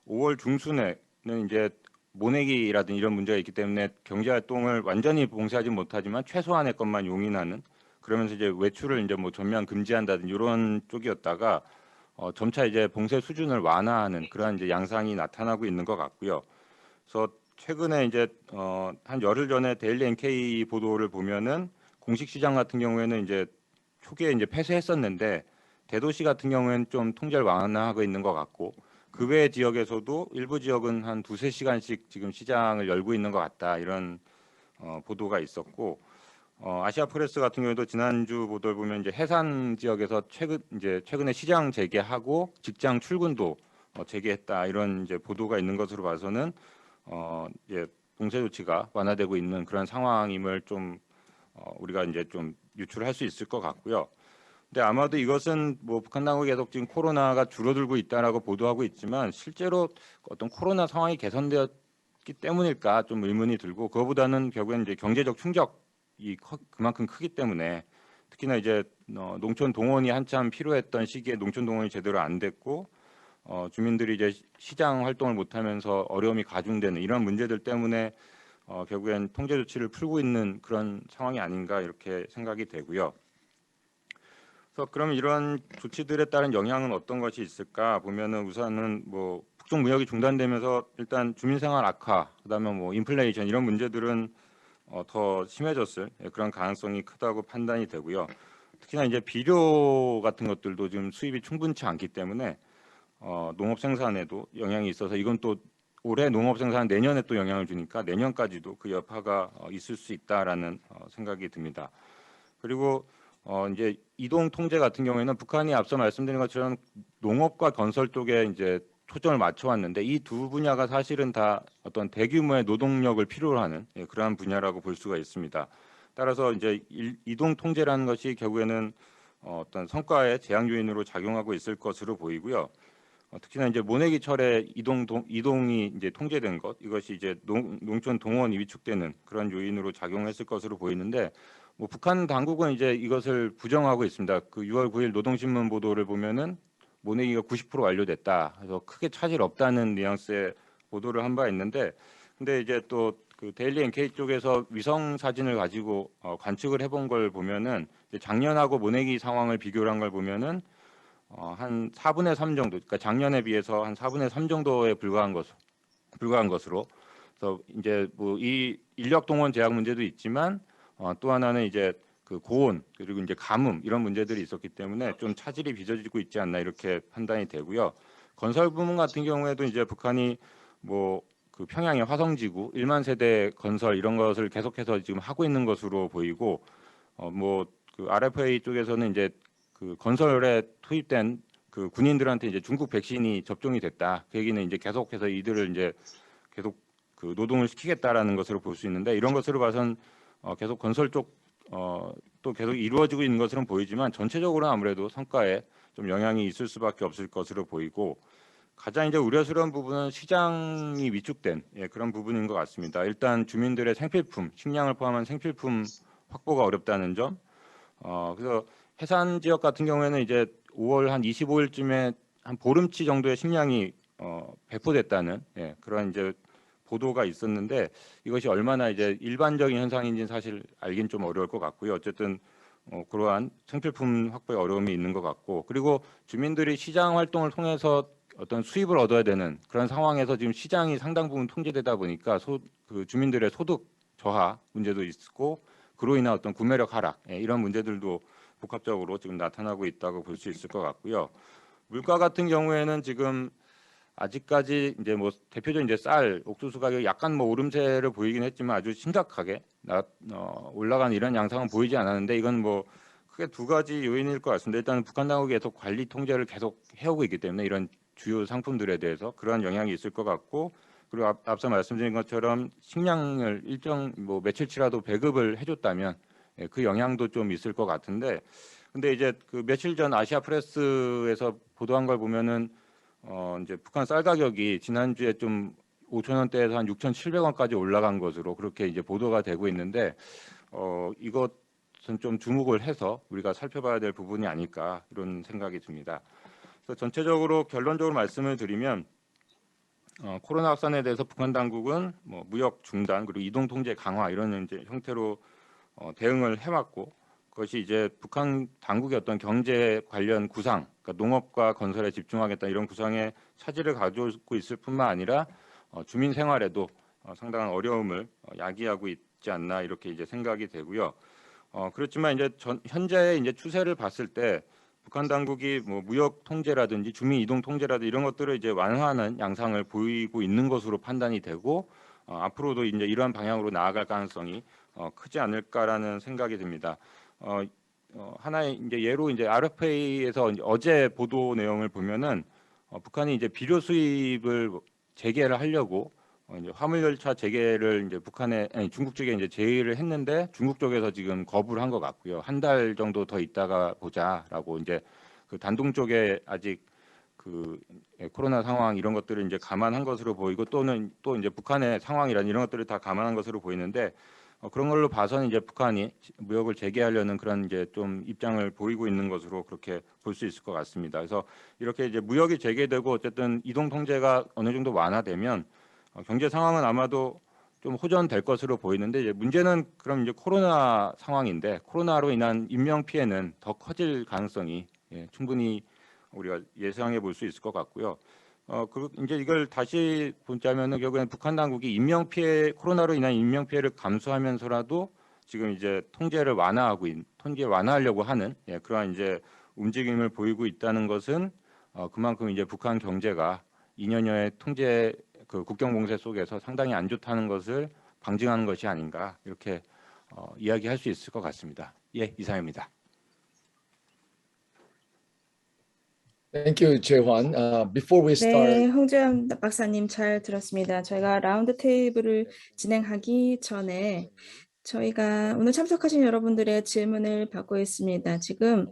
5월 중순에는 이제 모내기라든지 이런 문제가 있기 때문에 경제 활동을 완전히 봉쇄하지 못하지만 최소한의 것만 용인하는, 그러면서 이제 외출을 이제 뭐 전면 금지한다든지 이런 쪽이었다가 점차 이제 봉쇄 수준을 완화하는 그러한 이제 양상이 나타나고 있는 것 같고요. 그래서 최근에 이제 한 열흘 전에 데일리 NK 보도를 보면은 공식 시장 같은 경우에는 이제 초기에 이제 폐쇄했었는데 대도시 같은 경우에는 좀 통제를 완화하고 있는 것 같고, 그 외 지역에서도 일부 지역은 한 2~3시간씩 지금 시장을 열고 있는 것 같다, 이런 보도가 있었고, 아시아 프레스 같은 경우에도 지난주 보도를 보면 이제 해산 지역에서 최근에 시장 재개하고 직장 출근도 재개했다, 이런 이제 보도가 있는 것으로 봐서는 이제 봉쇄 조치가 완화되고 있는 그런 상황임을 좀 우리가 이제 좀 유출할 수 있을 것 같고요. 근데 아마도 이것은 뭐 북한 당국이 계속 지금 코로나가 줄어들고 있다라고 보도하고 있지만 실제로 어떤 코로나 상황이 개선되었기 때문일까 좀 의문이 들고, 그거보다는 결국엔 이제 경제적 충격이 그만큼 크기 때문에, 특히나 이제 농촌 동원이 한참 필요했던 시기에 농촌 동원이 제대로 안 됐고 주민들이 이제 시장 활동을 못하면서 어려움이 가중되는 이런 문제들 때문에 결국엔 통제 조치를 풀고 있는 그런 상황이 아닌가, 이렇게 생각이 되고요. 그래서 그럼 이런 조치들에 따른 영향은 어떤 것이 있을까 보면은, 우선은 뭐 북중 무역이 중단되면서 일단 주민생활 악화, 그다음에 뭐 인플레이션 이런 문제들은 더 심해졌을 그런 가능성이 크다고 판단이 되고요. 특히나 이제 비료 같은 것들도 지금 수입이 충분치 않기 때문에 농업 생산에도 영향이 있어서, 이건 또 올해 농업 생산 내년에 또 영향을 주니까 내년까지도 그 여파가 있을 수 있다라는 생각이 듭니다. 그리고 이제 이동 통제 같은 경우에는 북한이 앞서 말씀드린 것처럼 농업과 건설 쪽에 이제 초점을 맞춰왔는데, 이 두 분야가 사실은 다 어떤 대규모의 노동력을 필요로 하는 그러한 분야라고 볼 수가 있습니다. 따라서 이제 이동 통제라는 것이 결국에는 어떤 성과의 제약 요인으로 작용하고 있을 것으로 보이고요. 특히나 이제 모내기철에 이동이 이제 통제된 것, 이것이 이제 농촌 동원이 위축되는 그런 요인으로 작용했을 것으로 보이는데, 뭐 북한 당국은 이제 이것을 부정하고 있습니다. 그 6월 9일 노동신문 보도를 보면은 모내기가 90% 완료됐다, 그래서 크게 차질 없다는 뉘앙스의 보도를 한 바 있는데, 근데 이제 또 그 데일리 NK 쪽에서 위성 사진을 가지고 관측을 해본 걸 보면은 이제 작년하고 모내기 상황을 비교를 한 걸 보면은 한 4분의 3 정도, 그러니까 작년에 비해서 한 4분의 3 정도에 불과한 것으로. 그래서 이제 뭐 이 인력 동원 제약 문제도 있지만 또 하나는 이제 그 고온, 그리고 이제 가뭄 이런 문제들이 있었기 때문에 좀 차질이 빚어지고 있지 않나, 이렇게 판단이 되고요. 건설 부문 같은 경우에도 이제 북한이 뭐 그 평양의 화성지구 1만 세대 건설 이런 것을 계속해서 지금 하고 있는 것으로 보이고 뭐 그 RFA 쪽에서는 이제 그 건설에 투입된 그 군인들한테 이제 중국 백신이 접종이 됐다. 그 얘기는 이제 계속해서 이들을 이제 계속 그 노동을 시키겠다라는 것으로 볼 수 있는데 이런 것으로 봐선 계속 건설 쪽 또 계속 이루어지고 있는 것으로 보이지만 전체적으로 아무래도 성과에 좀 영향이 있을 수밖에 없을 것으로 보이고 가장 이제 우려스러운 부분은 시장이 위축된 그런 부분인 것 같습니다. 일단 주민들의 생필품, 식량을 포함한 생필품 확보가 어렵다는 점. 그래서 해산 지역 같은 경우에는 이제 5월 한 25일쯤에 한 보름치 정도의 식량이 배포됐다는 그런 이제 보도가 있었는데 이것이 얼마나 이제 일반적인 현상인지는 사실 알긴 좀 어려울 것 같고요. 어쨌든 그러한 생필품 확보에 어려움이 있는 것 같고 그리고 주민들이 시장 활동을 통해서 어떤 수입을 얻어야 되는 그런 상황에서 지금 시장이 상당 부분 통제되다 보니까 그 주민들의 소득 저하 문제도 있고 그로 인한 어떤 구매력 하락 이런 문제들도 복합적으로 지금 나타나고 있다고 볼 수 있을 것 같고요. 물가 같은 경우에는 지금 아직까지 이제 뭐 대표적인 이제 쌀, 옥수수 가격이 약간 뭐 오름세를 보이긴 했지만 아주 심각하게 올라가는 이런 양상은 보이지 않았는데 이건 뭐 크게 두 가지 요인일 것 같습니다. 일단 북한 당국이 계속 관리 통제를 계속 해오고 있기 때문에 이런 주요 상품들에 대해서 그러한 영향이 있을 것 같고 그리고 앞서 말씀드린 것처럼 식량을 일정 뭐 며칠치라도 배급을 해줬다면 그 영향도 좀 있을 것 같은데 근데 이제 그 며칠 전 아시아 프레스에서 보도한 걸 보면은 이제 북한 쌀 가격이 지난주에 좀 5천 원대에서 한 6,700원까지 올라간 것으로 그렇게 이제 보도가 되고 있는데 이것은 좀 주목을 해서 우리가 살펴봐야 될 부분이 아닐까 이런 생각이 듭니다. 그래서 전체적으로 결론적으로 말씀을 드리면 코로나 확산에 대해서 북한 당국은 뭐 무역 중단 그리고 이동 통제 강화 이런 이제 형태로 대응을 해왔고 그것이 이제 북한 당국의 어떤 경제 관련 구상, 그러니까 농업과 건설에 집중하겠다 이런 구상에 차질을 가져오고 있을 뿐만 아니라 주민 생활에도 상당한 어려움을 야기하고 있지 않나 이렇게 이제 생각이 되고요. 그렇지만 이제 현재의 이제 추세를 봤을 때 북한 당국이 뭐 무역 통제라든지 주민 이동 통제라든지 이런 것들을 이제 완화하는 양상을 보이고 있는 것으로 판단이 되고 앞으로도 이제 이러한 방향으로 나아갈 가능성이 크지 않을까라는 생각이 듭니다. 하나의 이제 예로 이제 RFA에서 어제 보도 내용을 보면은 북한이 이제 비료 수입을 재개를 하려고 이제 화물 열차 재개를 이제 중국 쪽에 이제 제의를 했는데 중국 쪽에서 지금 거부를 한 것 같고요. 한 달 정도 더 있다가 보자라고 이제 그 단둥 쪽에 아직 그 코로나 상황 이런 것들을 이제 감안한 것으로 보이고 또는 또 이제 북한의 상황이란 이런 것들을 다 감안한 것으로 보이는데 그런 걸로 봐서는 이제 북한이 무역을 재개하려는 그런 이제 좀 입장을 보이고 있는 것으로 그렇게 볼 수 있을 것 같습니다. 그래서 이렇게 이제 무역이 재개되고 어쨌든 이동 통제가 어느 정도 완화되면 경제 상황은 아마도 좀 호전될 것으로 보이는데 이제 문제는 그럼 이제 코로나 상황인데 코로나로 인한 인명 피해는 더 커질 가능성이 충분히 우리가 예상해 볼 수 있을 것 같고요. 이제 이걸 다시 보자면은 결국엔 북한 당국이 인명 피해 코로나로 인한 인명 피해를 감수하면서라도 지금 이제 통제 완화하려고 하는 그러한 이제 움직임을 보이고 있다는 것은 그만큼 이제 북한 경제가 2년여의 통제 그 국경 봉쇄 속에서 상당히 안 좋다는 것을 방증하는 것이 아닌가 이렇게 이야기할 수 있을 것 같습니다. 예, 이상입니다. Thank you, 재환. Before we 네, start, 홍재현 박사님 잘 들었습니다. 저희가 라운드 테이블을 진행하기 전에 저희가 오늘 참석하신 여러분들의 질문을 받고 있습니다. 지금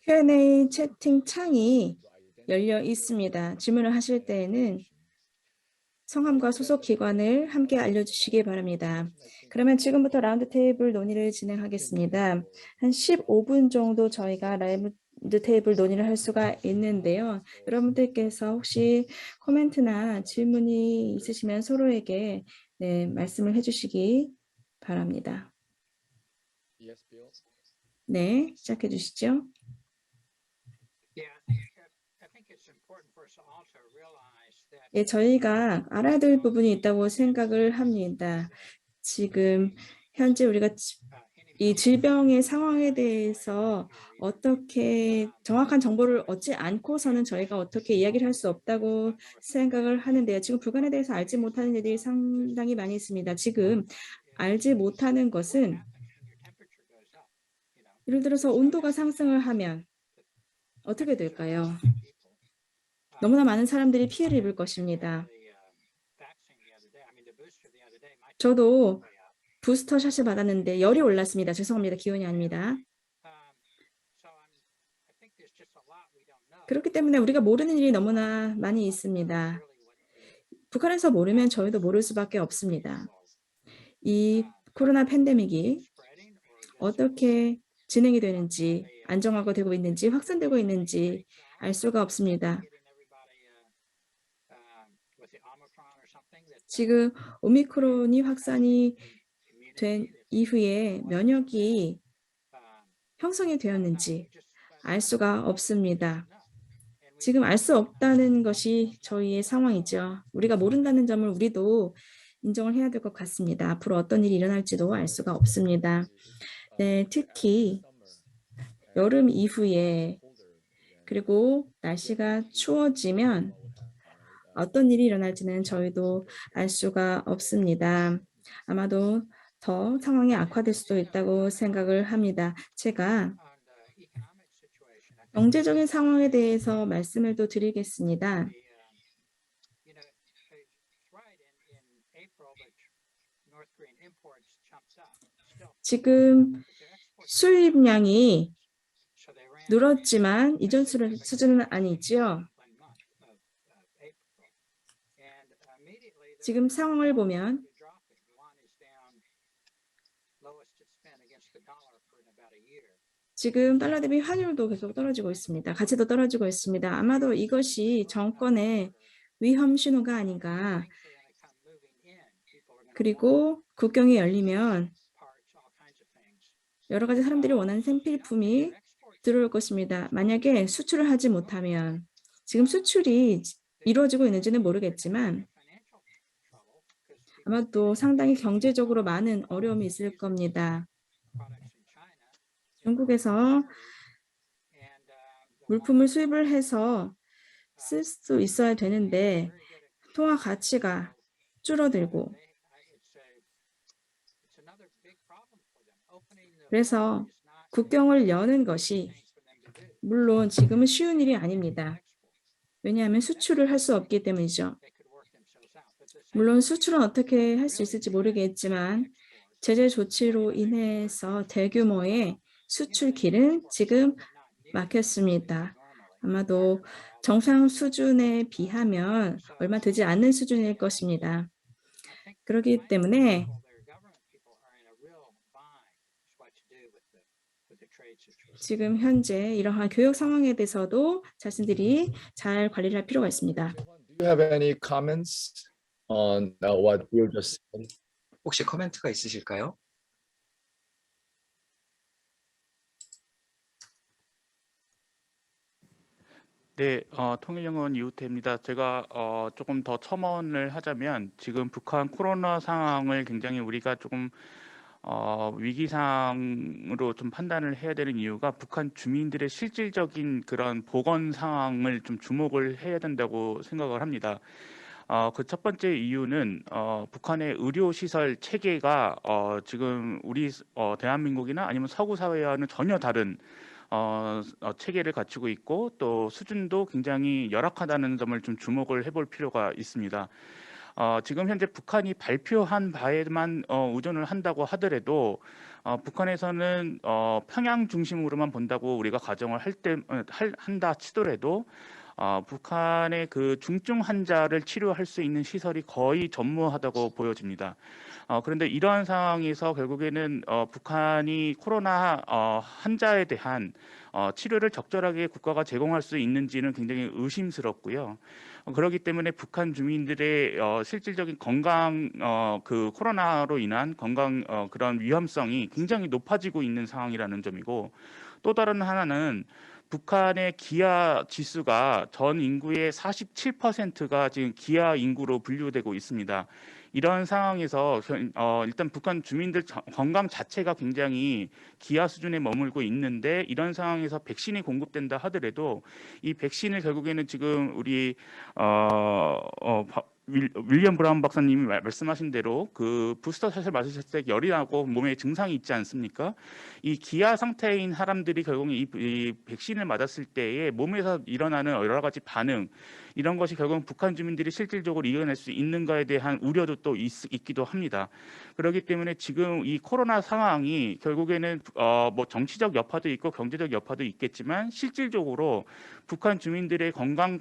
Q&A 채팅창이 열려 있습니다. 질문을 하실 때에는 성함과 소속 기관을 함께 알려주시기 바랍니다. 그러면 지금부터 라운드 테이블 논의를 진행하겠습니다. 한 15분 정도 저희가 라운드 테이블 논의를 할 수가 있는데요. 여러분들께서 혹시 코멘트나 질문이 있으시면 서로에게 말씀을 해주시기 바랍니다. yes, Bill. 네, 시작해 주시죠. 예, 저희가 알아야 될 부분이 있다고 생각을 합니다. 지금 현재 우리가 이 질병의 상황에 대해서 어떻게 정확한 정보를 얻지 않고서는 저희가 어떻게 이야기를 할 수 없다고 생각을 하는데요. 지금 북한에 대해서 알지 못하는 일들이 상당히 많이 있습니다. 지금 알지 못하는 것은 예를 들어서 온도가 상승을 하면 어떻게 될까요? 너무나 많은 사람들이 피해를 입을 것입니다. 저도 부스터 샷을 받았는데 열이 올랐습니다. 죄송합니다. 기온이 아닙니다. 그렇기 때문에 우리가 모르는 일이 너무나 많이 있습니다. 북한에서 모르면 저희도 모를 수밖에 없습니다. 이 코로나 팬데믹이 어떻게 진행이 되는지, 안정화가 되고 있는지, 확산되고 있는지 알 수가 없습니다. 지금 오미크론이 확산이 된 이후에 면역이 형성이 되었는지 알 수가 없습니다. 지금 알 수 없다는 것이 저희의 상황이죠. 우리가 모른다는 점을 우리도 인정을 해야 될 것 같습니다. 앞으로 어떤 일이 일어날지도 알 수가 없습니다. 네, 특히 여름 이후에 그리고 날씨가 추워지면 어떤 일이 일어날지는 저희도 알 수가 없습니다. 아마도 더 상황이 악화될 수도 있다고 생각을 합니다. 제가 경제적인 상황에 대해서 말씀을 또 드리겠습니다. 지금 수입량이 늘었지만 이전 수준은 아니지요. 지금 상황을 보면 지금 달러 대비 환율도 계속 떨어지고 있습니다. 가치도 떨어지고 있습니다. 아마도 이것이 정권의 위험 신호가 아닌가. 그리고 국경이 열리면 여러 가지 사람들이 원하는 생필품이 들어올 것입니다. 만약에 수출을 하지 못하면 지금 수출이 이루어지고 있는지는 모르겠지만 아마도 상당히 경제적으로 많은 어려움이 있을 겁니다. 중국에서 물품을 수입을 해서 쓸 수 있어야 되는데 통화 가치가 줄어들고 그래서 국경을 여는 것이 물론 지금은 쉬운 일이 아닙니다. 왜냐하면 수출을 할 수 없기 때문이죠. 물론 수출은 어떻게 할 수 있을지 모르겠지만 제재 조치로 인해서 대규모의 수출길은 지금 막혔습니다. 아마도 정상 수준에 비하면 얼마 되지 않는 수준일 것입니다. 그렇기 때문에 지금 현재 이러한 교육 상황에 대해서도 자신들이 잘 관리를 할 필요가 있습니다. Do you have any comments on what you just said? 혹시 코멘트가 있으실까요? 네, 통일연구원 이우태입니다. 제가 조금 더 첨언을 하자면 지금 북한 코로나 상황을 굉장히 우리가 조금 위기상으로 좀 판단을 해야 되는 이유가 북한 주민들의 실질적인 그런 보건 상황을 좀 주목을 해야 된다고 생각을 합니다. 그 첫 번째 이유는 북한의 의료시설 체계가 지금 우리 대한민국이나 아니면 서구 사회와는 전혀 다른 체계를 갖추고 있고 또 수준도 굉장히 열악하다는 점을 좀 주목을 해볼 필요가 있습니다. 지금 현재 북한이 발표한 바에만 의존을 한다고 하더라도 북한에서는 평양 중심으로만 본다고 우리가 가정을 한다 치더라도 북한의 그 중증 환자를 치료할 수 있는 시설이 거의 전무하다고 보여집니다. 그런데 이러한 상황에서 결국에는 북한이 코로나 환자에 대한 치료를 적절하게 국가가 제공할 수 있는지는 굉장히 의심스럽고요. 그렇기 때문에 북한 주민들의 실질적인 건강 그 코로나로 인한 건강 그런 위험성이 굉장히 높아지고 있는 상황이라는 점이고 또 다른 하나는 북한의 기아 지수가 전 인구의 47%가 지금 기아 인구로 분류되고 있습니다. 이런 상황에서 일단 북한 주민들 건강 자체가 굉장히 기아 수준에 머물고 있는데 이런 상황에서 백신이 공급된다 하더라도 이 백신을 결국에는 지금 우리 윌리엄 브라운 박사님이 말씀하신 대로 그 부스터 샷을 맞으셨을 때 열이 나고 몸에 증상이 있지 않습니까? 이 기아 상태인 사람들이 결국 이 백신을 맞았을 때에 몸에서 일어나는 여러 가지 반응 이런 것이 결국 북한 주민들이 실질적으로 이겨낼 수 있는가에 대한 우려도 또 있기도 합니다. 그렇기 때문에 지금 이 코로나 상황이 결국에는 뭐 정치적 여파도 있고 경제적 여파도 있겠지만 실질적으로 북한 주민들의 건강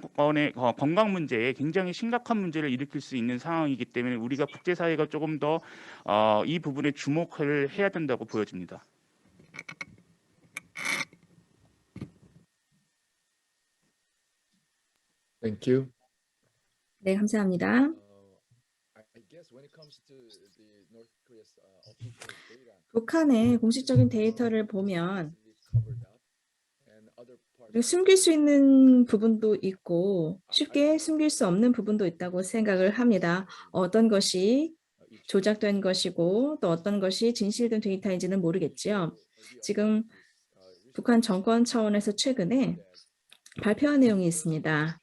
문제에 굉장히 심각한 문제를 일으킬 수 있는 상황이기 때문에 우리가 국제사회가 조금 더 이 부분에 주목을 해야 된다고 보여집니다. Thank you. 네, 감사합니다. I guess when it comes to the North Korea's official data, 북한의 공식적인 데이터를 보면 covered up, and other parts 숨길 수 있는 부분도 있고 쉽게 숨길 수 없는 부분도 있다고 생각을 합니다. 어떤 것이 조작된 것이고 또 어떤 것이 진실된 데이터인지는 모르겠지요. 지금 북한 정권 차원에서 최근에 발표한 내용이 있습니다.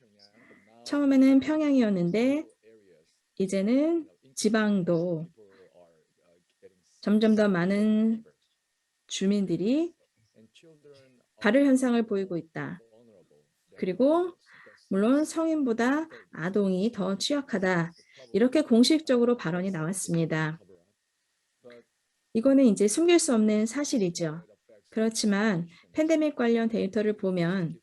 처음에는 평양이었는데 이제는 지방도 점점 더 많은 주민들이 발열 현상을 보이고 있다. 그리고 물론 성인보다 아동이 더 취약하다. 이렇게 공식적으로 발언이 나왔습니다. 이거는 이제 숨길 수 없는 사실이죠. 그렇지만 팬데믹 관련 데이터를 보면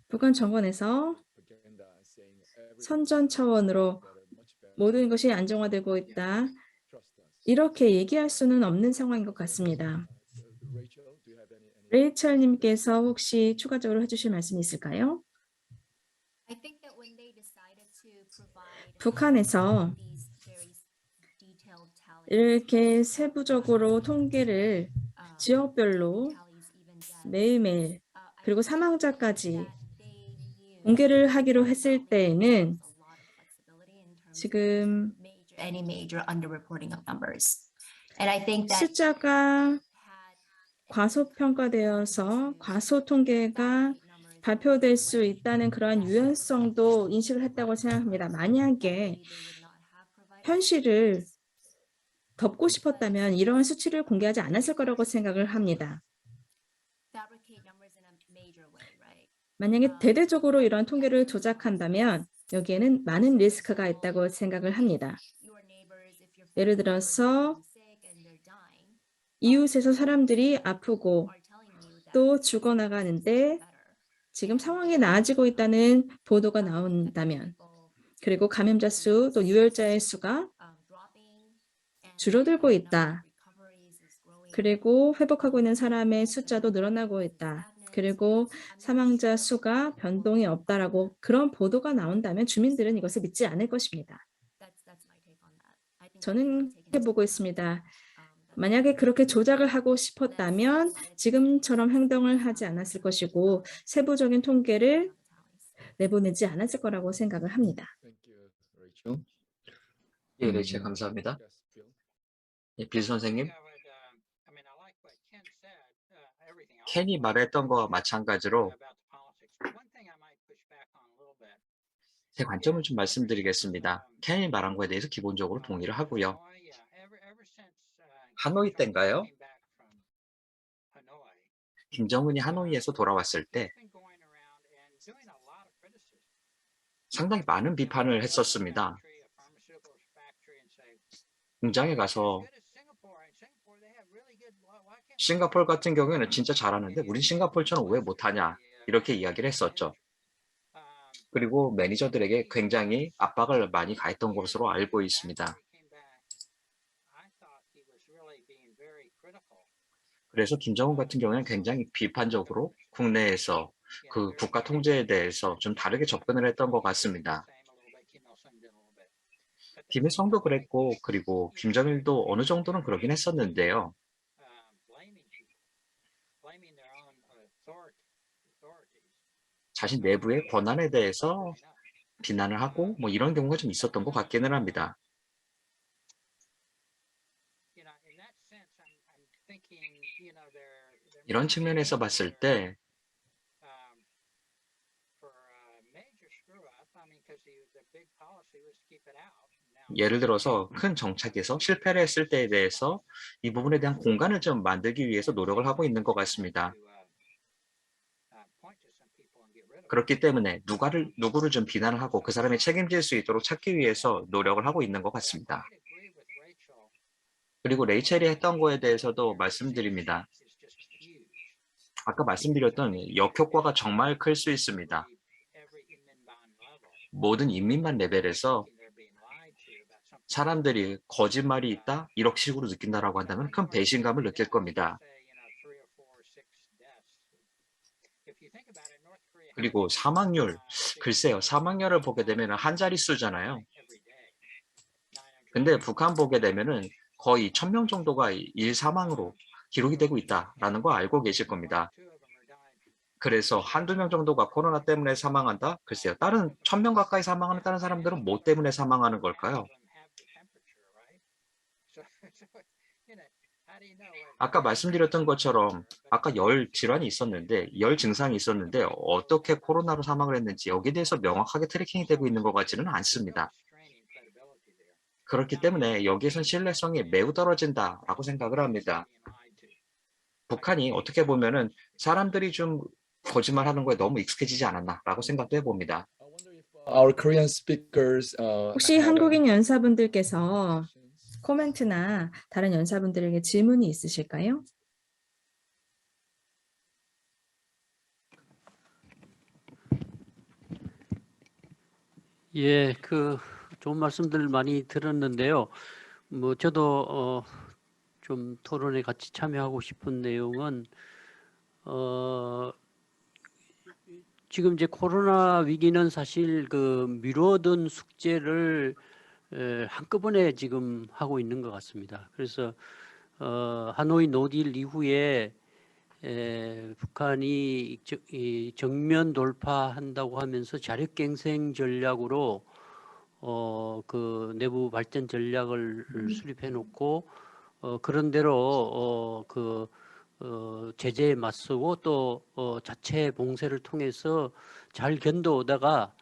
북한 정권에서 선전 차원으로 모든 것이 안정화되고 있다. 이렇게 얘기할 수는 없는 상황인 것 같습니다. 레이첼님께서 혹시 추가적으로 해주실 말씀이 있을까요? 북한에서 이렇게 세부적으로 통계를 지역별로 매일매일 그리고 사망자까지 공개를 하기로 했을 때에는 지금 숫자가 과소평가되어서 과소 통계가 발표될 수 있다는 그러한 유연성도 인식을 했다고 생각합니다. 만약에 현실을 덮고 싶었다면 이러한 수치를 공개하지 않았을 거라고 생각을 합니다. 만약에 대대적으로 이런 통계를 조작한다면 여기에는 많은 리스크가 있다고 생각을 합니다. 예를 들어서 이웃에서 사람들이 아프고 또 죽어나가는데 지금 상황이 나아지고 있다는 보도가 나온다면 그리고 감염자 수 또 유혈자의 수가 줄어들고 있다. 그리고 회복하고 있는 사람의 숫자도 늘어나고 있다. 그리고 사망자 수가 변동이 없다라고 그런 보도가 나온다면 주민들은 이것을 믿지 않을 것입니다. 저는 이렇게 보고 있습니다. 만약에 그렇게 조작을 하고 싶었다면 지금처럼 행동을 하지 않았을 것이고 세부적인 통계를 내보내지 않았을 거라고 생각을 합니다. 예, 레이첼 감사합니다. 예, 빌 선생님. 켄이 말했던 거와 마찬가지로 제 관점을 좀 말씀드리겠습니다. 켄이 말한 거에 대해서 기본적으로 동의를 하고요. 하노이 때인가요? 김정은이 하노이에서 돌아왔을 때 상당히 많은 비판을 했었습니다. 공장에 가서 싱가포르 같은 경우에는 진짜 잘하는데 우린 싱가포르처럼 왜 못하냐 이렇게 이야기를 했었죠. 그리고 매니저들에게 굉장히 압박을 많이 가했던 것으로 알고 있습니다. 그래서 김정은 같은 경우에는 굉장히 비판적으로 국내에서 그 국가 통제에 대해서 좀 다르게 접근을 했던 것 같습니다. 김일성도 그랬고 그리고 김정일도 어느 정도는 그러긴 했었는데요. 자신 내부의 권한에 대해서 비난을 하고 뭐 이런 경우가 좀 있었던 것 같기는 합니다. 이런 측면에서 봤을 때 예를 들어서 큰 정책에서 실패를 했을 때에 대해서 이 부분에 대한 공간을 좀 만들기 위해서 노력을 하고 있는 것 같습니다. 그렇기 때문에 누구를 좀 비난을 하고 그 사람이 책임질 수 있도록 찾기 위해서 노력을 하고 있는 것 같습니다. 그리고 레이첼이 했던 거에 대해서도 말씀드립니다. 아까 말씀드렸던 역효과가 정말 클 수 있습니다. 모든 인민만 레벨에서 사람들이 거짓말이 있다? 이런 식으로 느낀다라고 한다면 큰 배신감을 느낄 겁니다. 그리고 사망률, 글쎄요, 사망률을 보게 되면 한 자릿수잖아요. 근데 북한 보게 되면은 거의 1000명 정도가 일사망으로 기록이 되고 있다라는 거 알고 계실 겁니다. 그래서 한두 명 정도가 코로나 때문에 사망한다? 글쎄요, 다른 1000명 가까이 사망하는 다른 사람들은 뭐 때문에 사망하는 걸까요? 아까 말씀드렸던 것처럼 아까 열 질환이 있었는데 열 증상이 있었는데 어떻게 코로나로 사망을 했는지 여기에 대해서 명확하게 트래킹이 되고 있는 것 같지는 않습니다. 그렇기 때문에 여기에선 신뢰성이 매우 떨어진다라고 생각을 합니다. 북한이 어떻게 보면은 사람들이 좀 거짓말하는 거에 너무 익숙해지지 않았나라고 생각도 해봅니다. Our Korean speakers 혹시 한국인 연사분들께서 코멘트나 다른 연사분들에게 질문이 있으실까요? 예, 그 좋은 말씀들 많이 들었는데요. 뭐 저도 좀 토론에 같이 참여하고 싶은 내용은 지금 이제 코로나 위기는 사실 그 미뤄둔 숙제를 한꺼번에 지금 하고 있는 것 같습니다. 그래서 하노이 노딜 이후에 북한이 이 정면 돌파한다고 하면서 자력갱생 전략으로 그 내부 발전 전략을 수립해 놓고 그런 대로 제재에 맞서고 또 자체 봉쇄를 통해서 잘 견뎌오다가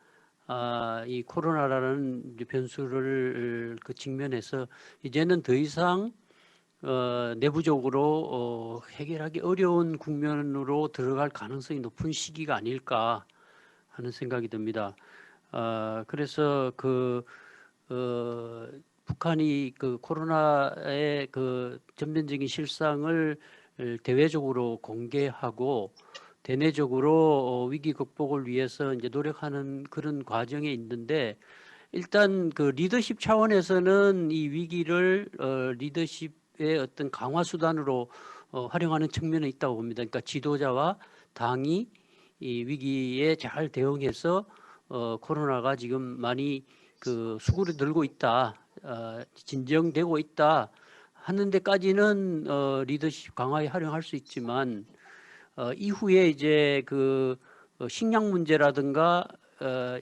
이 코로나라는 변수를 그 직면해서 이제는 더 이상 내부적으로 해결하기 어려운 국면으로 들어갈 가능성이 높은 시기가 아닐까 하는 생각이 듭니다. 그래서 북한이 그 코로나의 그 전면적인 실상을 대외적으로 공개하고 대내적으로 위기 극복을 위해서 이제 노력하는 그런 과정에 있는데 일단 그 리더십 차원에서는 이 위기를 리더십의 어떤 강화 수단으로 활용하는 측면이 있다고 봅니다. 그러니까 지도자와 당이 이 위기에 잘 대응해서 코로나가 지금 많이 그 수그러들고 있다, 진정되고 있다 하는 데까지는 리더십 강화에 활용할 수 있지만 이후에 이제 그 식량 문제라든가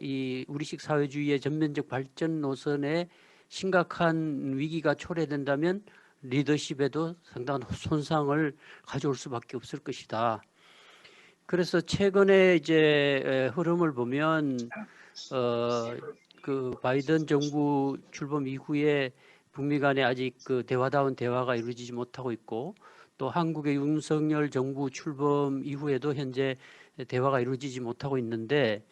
이 우리식 사회주의의 전면적 발전 노선에 심각한 위기가 초래된다면 리더십에도 상당한 손상을 가져올 수밖에 없을 것이다. 그래서 최근에 이제 흐름을 보면 그 바이든 정부 출범 이후에 북미 간에 아직 그 대화다운 대화가 이루어지지 못하고 있고 또 한국의 윤석열 정부 출범 이후에도 현재 대화가 이루어지지 못하고 있는데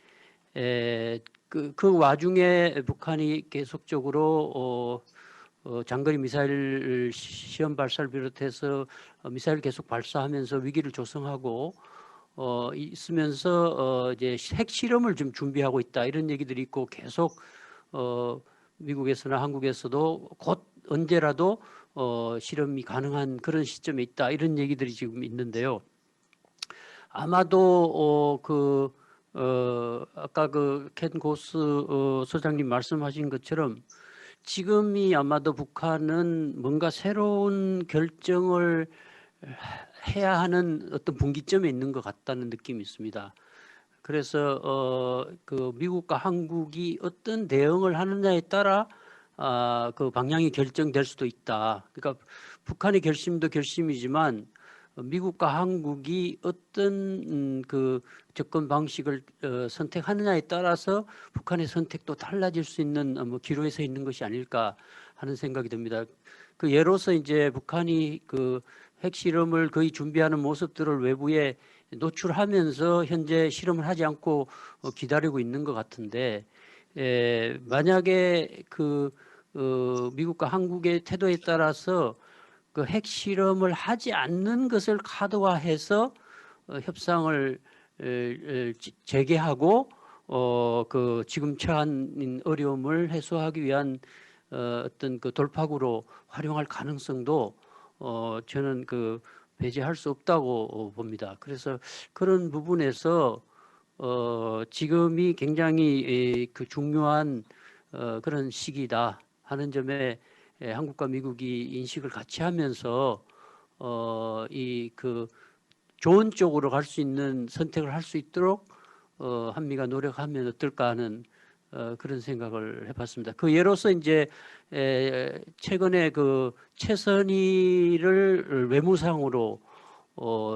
그 와중에 북한이 계속적으로 장거리 미사일 시험 발사를 비롯해서 미사일 계속 발사하면서 위기를 조성하고 있으면서 이제 핵 실험을 좀 준비하고 있다 이런 얘기들이 있고 계속 미국에서나 한국에서도 곧 언제라도 실험이 가능한 그런 시점에 있다 이런 얘기들이 지금 있는데요. 아마도 아까 그 켄 고스 소장님 말씀하신 것처럼 지금이 아마도 북한은 뭔가 새로운 결정을 해야 하는 어떤 분기점에 있는 것 같다는 느낌이 있습니다. 그래서 그 미국과 한국이 어떤 대응을 하느냐에 따라 그 방향이 결정될 수도 있다. 그러니까 북한의 결심도 결심이지만 미국과 한국이 어떤 그 접근 방식을 선택하느냐에 따라서 북한의 선택도 달라질 수 있는 뭐 기로에 서 있는 것이 아닐까 하는 생각이 듭니다. 그 예로서 이제 북한이 그 핵실험을 거의 준비하는 모습들을 외부에 노출하면서 현재 실험을 하지 않고 기다리고 있는 것 같은데, 만약에 그 미국과 한국의 태도에 따라서 그 핵실험을 하지 않는 것을 카드화해서 협상을 재개하고 그 지금 처한 어려움을 해소하기 위한 어떤 그 돌파구로 활용할 가능성도 저는 그 배제할 수 없다고 봅니다. 그래서 그런 부분에서 지금이 굉장히 그 중요한 그런 시기다 하는 점에 한국과 미국이 인식을 같이 하면서 이 그 좋은 쪽으로 갈 수 있는 선택을 할 수 있도록 한미가 노력하면 어떨까 하는 그런 생각을 해봤습니다. 그 예로서 이제 최근에 그 최선희를 외무상으로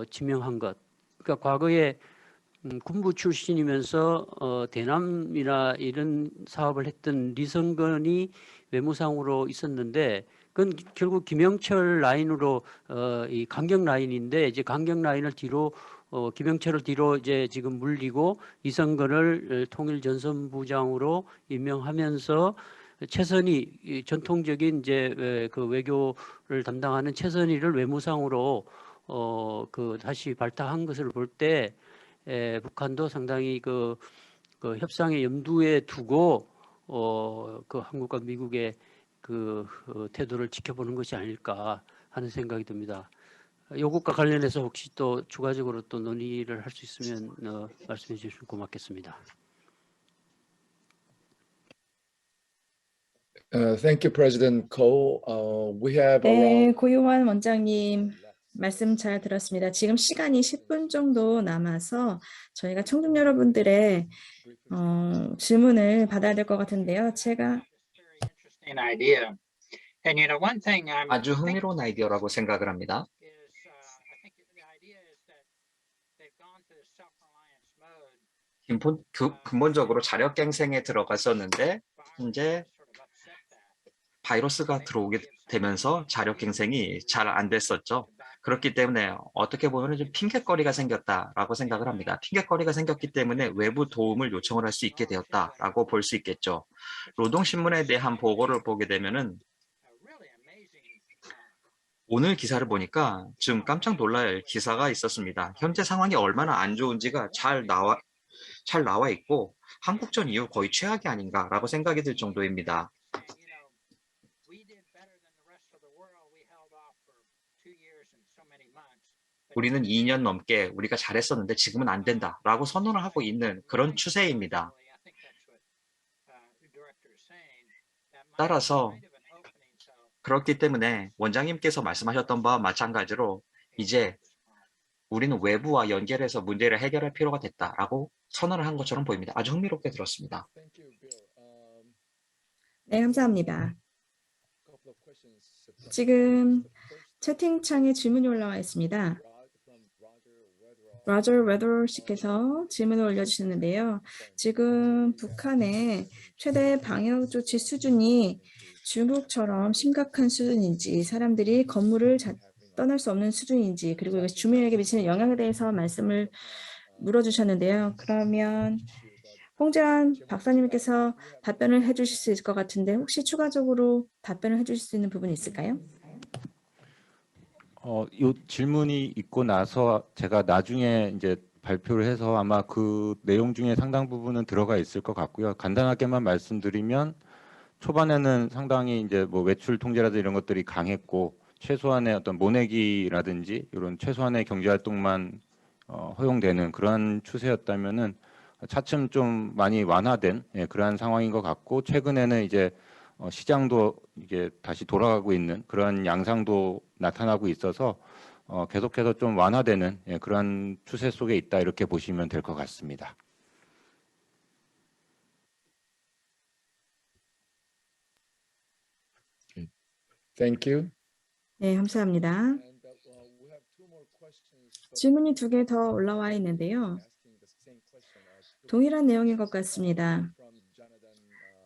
지명한 것. 그러니까 과거에 군부 출신이면서 대남이나 이런 사업을 했던 리성건이 외무상으로 있었는데, 그건 결국 김영철 라인으로 이 강경 라인인데, 이제 강경 라인을 뒤로 김영철을 뒤로 이제 지금 물리고 이성건을 통일전선부장으로 임명하면서 최선희 전통적인 이제 그 외교를 담당하는 최선희를 외무상으로 그 다시 발탁한 것을 볼 때 북한도 상당히 그 협상의 염두에 두고 그 한국과 미국의 그 태도를 지켜보는 것이 아닐까 하는 생각이 듭니다. 이것과 관련해서 혹시 또 추가적으로 또 논의를 할 수 있으면 말씀해 주시면 고맙겠습니다. Thank you, President Ko. We have 네, around 고요한 원장님 말씀 잘 들었습니다. 지금 시간이 10분 정도 남아서 저희가 청중 여러분들의 질문을 받아야 될 것 같은데요. 제가 interesting idea. And you know, one thing I'm 아주 thinking 흥미로운 아이디어라고 생각을 합니다. is, I think the idea is that they've gone to self-reliance mode. 근본적으로 자력갱생에 들어갔었는데 이제 Sort of upset that. 바이러스가 들어오게 되면서 자력갱생이 잘 안 됐었죠. 그렇기 때문에 어떻게 보면 좀 핑계거리가 생겼다라고 생각을 합니다. 핑계거리가 생겼기 때문에 외부 도움을 요청을 할 수 있게 되었다라고 볼 수 있겠죠. 노동신문에 대한 보고를 보게 되면은 Really amazing. 오늘 기사를 보니까 좀 깜짝 놀랄 기사가 있었습니다. 현재 상황이 얼마나 안 좋은지가 잘 나와 있고 한국전 이후 거의 최악이 아닌가라고 생각이 들 정도입니다. You know, we did better than the rest of the world. We held off for 2 years and so many months. But 우리는 2년 넘게 우리가 잘했었는데 지금은 안 된다라고 선언을 하고 있는 그런 추세입니다. I think that's what the director is saying. That might be 따라서 kind of an opening. So 그렇기 때문에 원장님께서 말씀하셨던 바와 마찬가지로 이제 우리는 외부와 연결해서 문제를 해결할 필요가 됐다라고 선언을 한 것처럼 보입니다. 아주 흥미롭게 들었습니다. Thank you, Bill. 네, 감사합니다. Couple of questions. 지금 채팅창에 질문이 올라와 있습니다. 로저 웨더 씨께서 질문을 올려주셨는데요. 지금 북한의 최대 방역 조치 수준이 중국처럼 심각한 수준인지, 사람들이 건물을 떠날 수 없는 수준인지, 그리고 이것이 주민에게 미치는 영향에 대해서 말씀을 물어주셨는데요. 그러면 홍재환 박사님께서 답변을 해주실 수 있을 것 같은데, 혹시 추가적으로 답변을 해주실 수 있는 부분이 있을까요? 이 질문이 있고 나서 제가 나중에 이제 발표를 해서 아마 그 내용 중에 상당 부분은 들어가 있을 것 같고요. 간단하게만 말씀드리면 초반에는 상당히 이제 뭐 외출 통제라든지 이런 것들이 강했고 최소한의 어떤 모내기라든지 이런 최소한의 경제 활동만 허용되는 그런 추세였다면은 차츰 좀 많이 완화된 그러한 상황인 것 같고, 최근에는 이제 시장도 이게 다시 돌아가고 있는 그런 양상도 나타나고 있어서 계속해서 좀 완화되는 그런 추세 속에 있다 이렇게 보시면 될 것 같습니다. Thank you. 네, 감사합니다. And we have two more questions. 질문이 2개 더 올라와 있는데요. Asking the same question. 동일한 내용인 것 같습니다. From Jonathan,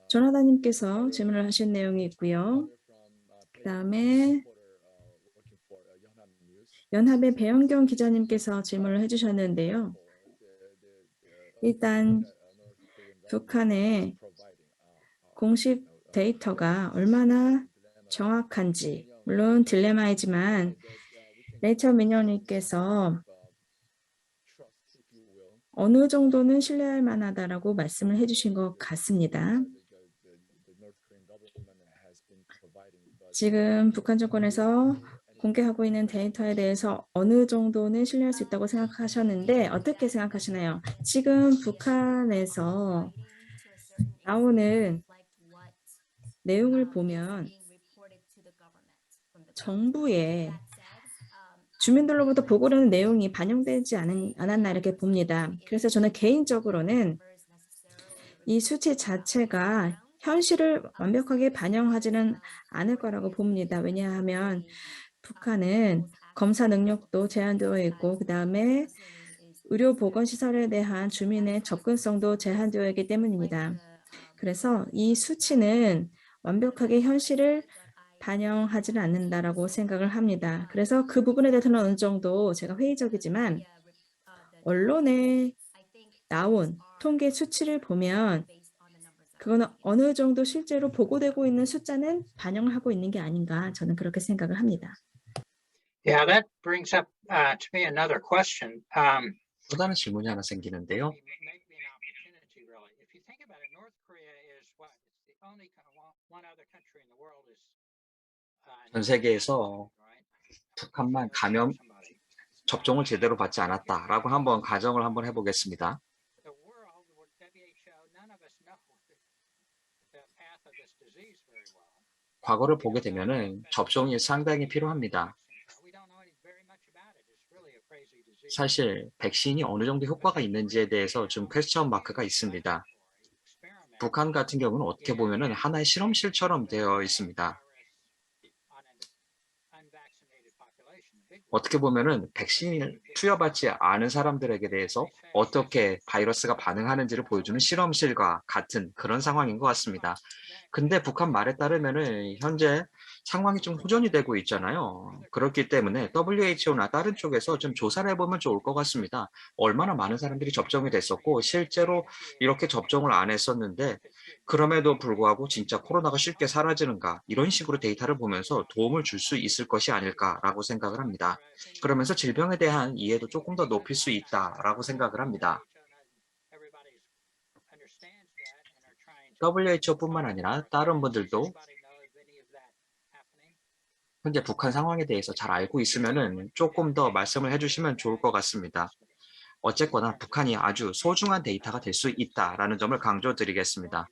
조나단님께서 질문을 하신 내용이 있고요. 그다음에 working for Yonhap News. 연합의 배영경 기자님께서 질문을 해주셨는데요. 일단 북한의 공식 데이터가 얼마나 정확한지, 물론 딜레마이지만 레이첼 미녀님께서 어느 정도는 신뢰할 만하다라고 말씀을 해주신 것 같습니다. 지금 북한 정권에서 공개하고 있는 데이터에 대해서 어느 정도는 신뢰할 수 있다고 생각하셨는데 어떻게 생각하시나요? 지금 북한에서 나오는 내용을 보면 정부의 주민들로부터 보고되는 내용이 반영되지 않았나 이렇게 봅니다. 그래서 저는 개인적으로는 이 수치 자체가 현실을 완벽하게 반영하지는 않을 거라고 봅니다. 왜냐하면 북한은 검사 능력도 제한되어 있고 그다음에 의료보건시설에 대한 주민의 접근성도 제한되어 있기 때문입니다. 그래서 이 수치는 완벽하게 현실을 반영하지는 않는다라고 생각을 합니다. 그래서 그 부분에 대해서는 어느 정도 제가 회의적이지만 언론에 나온 통계 수치를 보면 그거는 어느 정도 실제로 보고되고 있는 숫자는 반영을 하고 있는 게 아닌가 저는 그렇게 생각을 합니다. Yeah, that brings up to me another question. 또 다른 질문이 하나 생기는데요. Maybe an opportunity, really. If you think about it, North Korea is what? It's the only one other country in the world is. 전 세계에서 북한만 감염 접종을 제대로 받지 않았다라고 한번 가정을 한번 해보겠습니다. The world, WHO, none of us know the path of this disease very well. 과거를 보게 되면은 접종이 상당히 필요합니다. We don't know very much about it. It's really a crazy disease. 사실 백신이 어느 정도 효과가 있는지에 대해서 좀 퀘스천 마크가 있습니다. 북한 같은 경우는 어떻게 보면은 하나의 실험실처럼 되어 있습니다. 어떻게 보면은 백신을 투여받지 않은 사람들에게 대해서 어떻게 바이러스가 반응하는지를 보여주는 실험실과 같은 그런 상황인 것 같습니다. 근데 북한 말에 따르면은 현재 상황이 좀 호전이 되고 있잖아요. 그렇기 때문에 WHO나 다른 쪽에서 좀 조사를 해보면 좋을 것 같습니다. 얼마나 많은 사람들이 접종이 됐었고 실제로 이렇게 접종을 안 했었는데 그럼에도 불구하고 진짜 코로나가 쉽게 사라지는가 이런 식으로 데이터를 보면서 도움을 줄 수 있을 것이 아닐까라고 생각을 합니다. 그러면서 질병에 대한 이해도 조금 더 높일 수 있다라고 생각을 합니다. WHO뿐만 아니라 다른 분들도 현재 북한 상황에 대해서 잘 알고 있으면은 조금 더 말씀을 해주시면 좋을 것 같습니다. 어쨌거나 북한이 아주 소중한 데이터가 될 수 있다라는 점을 강조드리겠습니다.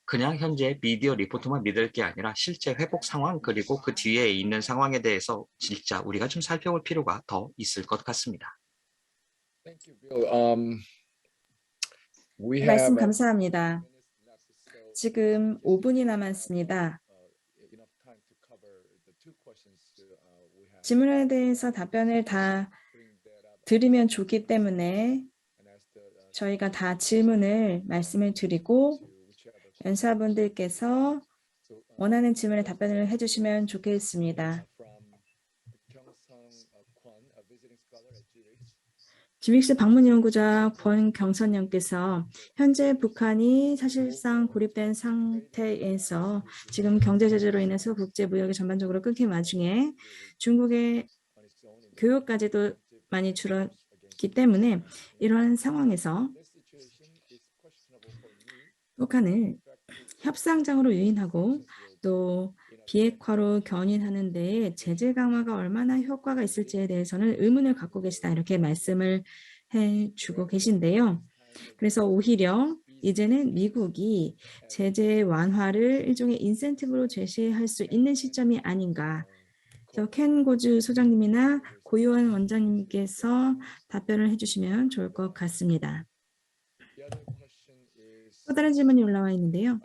그냥 현재 미디어 리포트만 믿을 게 아니라 실제 회복 상황 그리고 그 뒤에 있는 상황에 대해서 진짜 우리가 좀 살펴볼 필요가 더 있을 것 같습니다. Thank you, Bill. We 말씀 have 감사합니다. 지금 5분이 남았습니다. enough time to cover the two questions we have. 질문에 대해서 답변을 다 드리면 좋기 때문에 저희가 다 질문을 말씀을 드리고 연사분들께서 원하는 질문에 답변을 해주시면 좋겠습니다. GBIX 방문 연구자 권경선님께서 현재 북한이 사실상 고립된 상태에서 지금 경제 제재로 인해서 국제 무역이 전반적으로 끊긴 와중에 중국의 교육까지도 많이 줄었기 때문에 이러한 상황에서 북한을 협상장으로 유인하고 또 비핵화로 견인하는 데 제재 강화가 얼마나 효과가 있을지에 대해서는 의문을 갖고 계시다 이렇게 말씀을 해주고 계신데요. 그래서 오히려 이제는 미국이 제재 완화를 일종의 인센티브로 제시할 수 있는 시점이 아닌가. 켄 고즈 소장님이나 고유원 원장님께서 답변을 해주시면 좋을 것 같습니다. 또 다른 질문이 올라와 있는데요.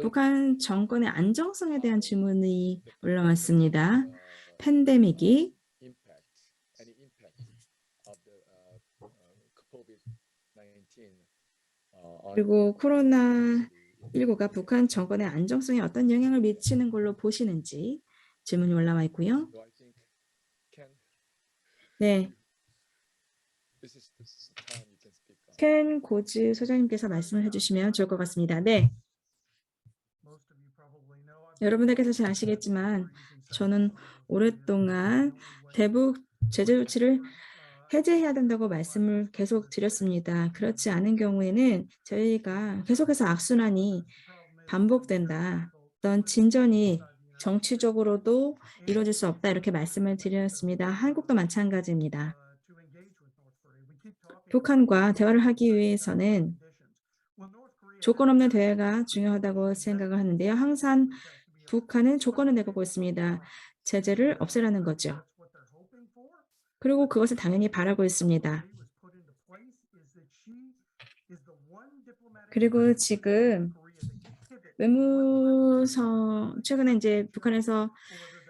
북한 정권의 안정성에 대한 질문이 올라왔습니다. 팬데믹이 그리고 코로나19가 북한 정권의 안정성에 어떤 영향을 미치는 걸로 보시는지 질문이 올라와 있고요. 네, 켄 고즈 소장님께서 말씀을 해주시면 좋을 것 같습니다. 네, 여러분들께서 잘 아시겠지만 저는 오랫동안 대북 제재 조치를 해제해야 된다고 말씀을 계속 드렸습니다. 그렇지 않은 경우에는 저희가 계속해서 악순환이 반복된다. 어떤 진전이 정치적으로도 이루어질 수 없다. 이렇게 말씀을 드렸습니다. 한국도 마찬가지입니다. 북한과 대화를 하기 위해서는 조건 없는 대화가 중요하다고 생각을 하는데요. 항상 북한은 조건을 내걸고 있습니다. 제재를 없애라는 거죠. 그리고 그것을 당연히 바라고 있습니다. 그리고 지금 최근에 이제 북한에서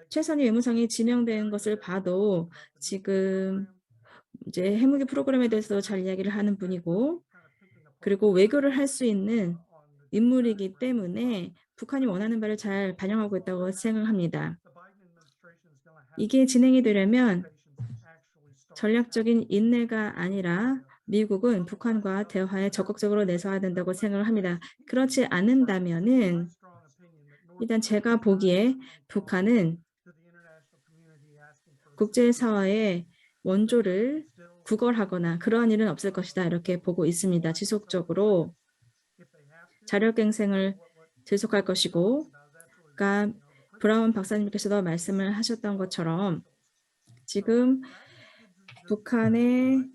최선희 외무성이 지명된 것을 봐도 지금 이제 핵무기 프로그램에 대해서 잘 이야기를 하는 분이고, 그리고 외교를 할 수 있는 인물이기 때문에 북한이 원하는 바를 잘 반영하고 있다고 생각합니다. 이게 진행이 되려면 전략적인 인내가 아니라 미국은 북한과 대화에 적극적으로 내서야 된다고 생각을 합니다. 그렇지 않는다면은 일단 제가 보기에 북한은 국제사회의 원조를 구걸하거나 그러한 일은 없을 것이다 이렇게 보고 있습니다. 지속적으로 자력갱생을 지속할 것이고, 그러니까 브라운 박사님께서도 말씀을 하셨던 것처럼 지금 북한의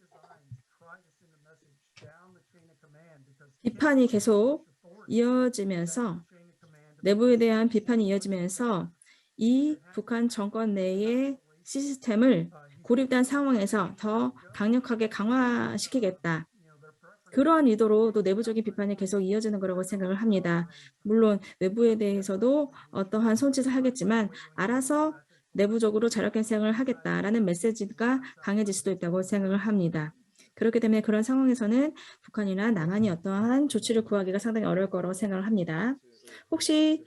비판이 계속 이어지면서 내부에 대한 비판이 이어지면서 이 북한 정권 내의 시스템을 고립된 상황에서 더 강력하게 강화시키겠다. 그러한 의도로 또 내부적인 비판이 계속 이어지는 거라고 생각을 합니다. 물론 외부에 대해서도 어떠한 손짓을 하겠지만 알아서 내부적으로 자력갱생을 하겠다라는 메시지가 강해질 수도 있다고 생각을 합니다. 그렇기 때문에 그런 상황에서는 북한이나 남한이 어떠한 조치를 구하기가 상당히 어려울 거라고 생각을 합니다. 혹시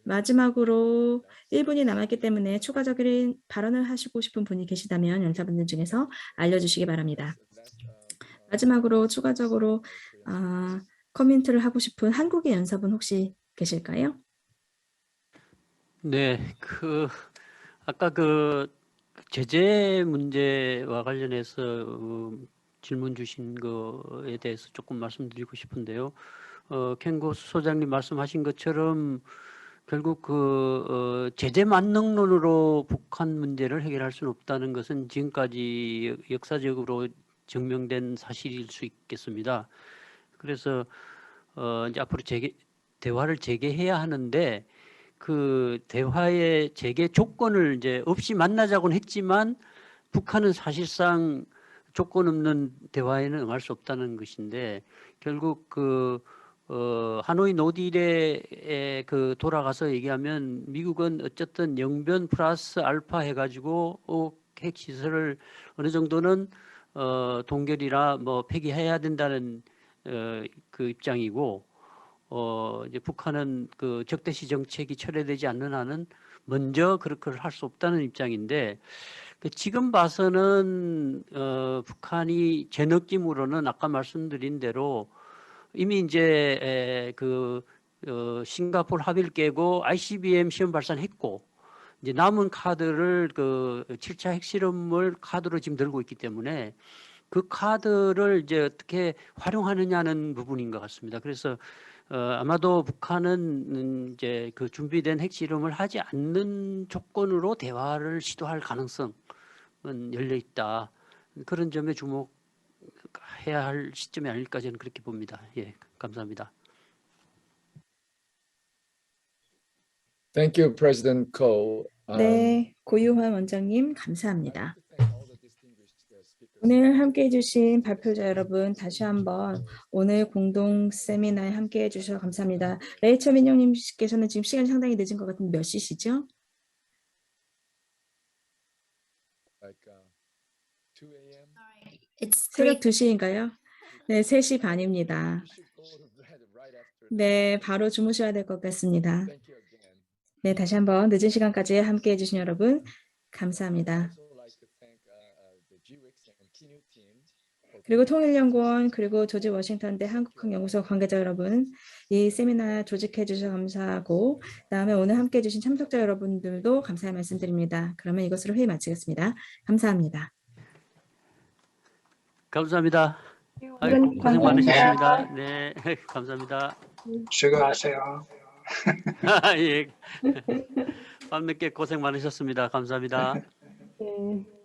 마지막으로 1분이 남았기 때문에 추가적인 발언을 하시고 싶은 분이 계시다면 연사분들 중에서 알려주시기 바랍니다. 마지막으로 추가적으로 커멘트를 하고 싶은 한국의 연사분 혹시 계실까요? 네, 아까 제재 문제와 관련해서 질문 주신 거에 대해서 조금 말씀드리고 싶은데요. 켄고 소장님 말씀하신 것처럼 결국 제재 만능론으로 북한 문제를 해결할 수는 없다는 것은 지금까지 역사적으로 증명된 사실일 수 있겠습니다. 그래서 이제 앞으로 대화를 재개해야 하는데 그 대화의 재개 조건을 이제 없이 만나자고는 했지만 북한은 사실상 조건 없는 대화에는 응할 수 없다는 것인데, 결국 하노이 노딜에 돌아가서 얘기하면 미국은 어쨌든 영변 플러스 알파 해가지고 핵 시설을 어느 정도는 동결이라 뭐 폐기해야 된다는 그 입장이고, 이제 북한은 그 적대시 정책이 철회되지 않는 한은 먼저 그렇게 할 수 없다는 입장인데, 지금 봐서는 북한이 제 느낌으로는 아까 말씀드린 대로 이미 이제 싱가포르 합의를 깨고 ICBM 시험 발사했고, 이제 남은 카드를 7차 핵실험을 카드로 지금 들고 있기 때문에 그 카드를 이제 어떻게 활용하느냐는 부분인 것 같습니다. 그래서 아마도 북한은 이제 준비된 핵실험을 하지 않는 조건으로 대화를 시도할 가능성은 열려 있다. 그런 점에 주목해야 할 시점이 아닐까 저는 그렇게 봅니다. 예, 감사합니다. Thank you, President Ko. 네, 고유환 원장님 감사합니다. 오늘 함께해 주신 발표자 여러분, 다시 한번 오늘 공동 세미나에 함께해 주셔서 감사합니다. 레이첼 민영님께서는 지금 시간이 상당히 늦은 것 같은데 몇 시시죠? Like 2 a.m. It's 새벽 2시인가요? 네, 3시 반입니다. You should go to bed right after. 네, 바로 주무셔야 될 것 같습니다. Thank you again. 네, 다시 한번 늦은 시간까지 함께해 주신 여러분, 감사합니다. Also like to thank the GWIX and Kinyu team. for 그리고 통일연구원 그리고 조지 워싱턴대 한국학연구소 관계자 여러분, 이 세미나 조직해 주셔서 감사하고 그다음에 오늘 함께해 주신 참석자 여러분들도 감사의 말씀드립니다. 그러면 이것으로 회의 마치겠습니다. 감사합니다. 감사합니다. 아이고, 고생 많으셨습니다. 네, 감사합니다. 수고하세요. 예. 밤늦게 고생 많으셨습니다. 감사합니다. 네.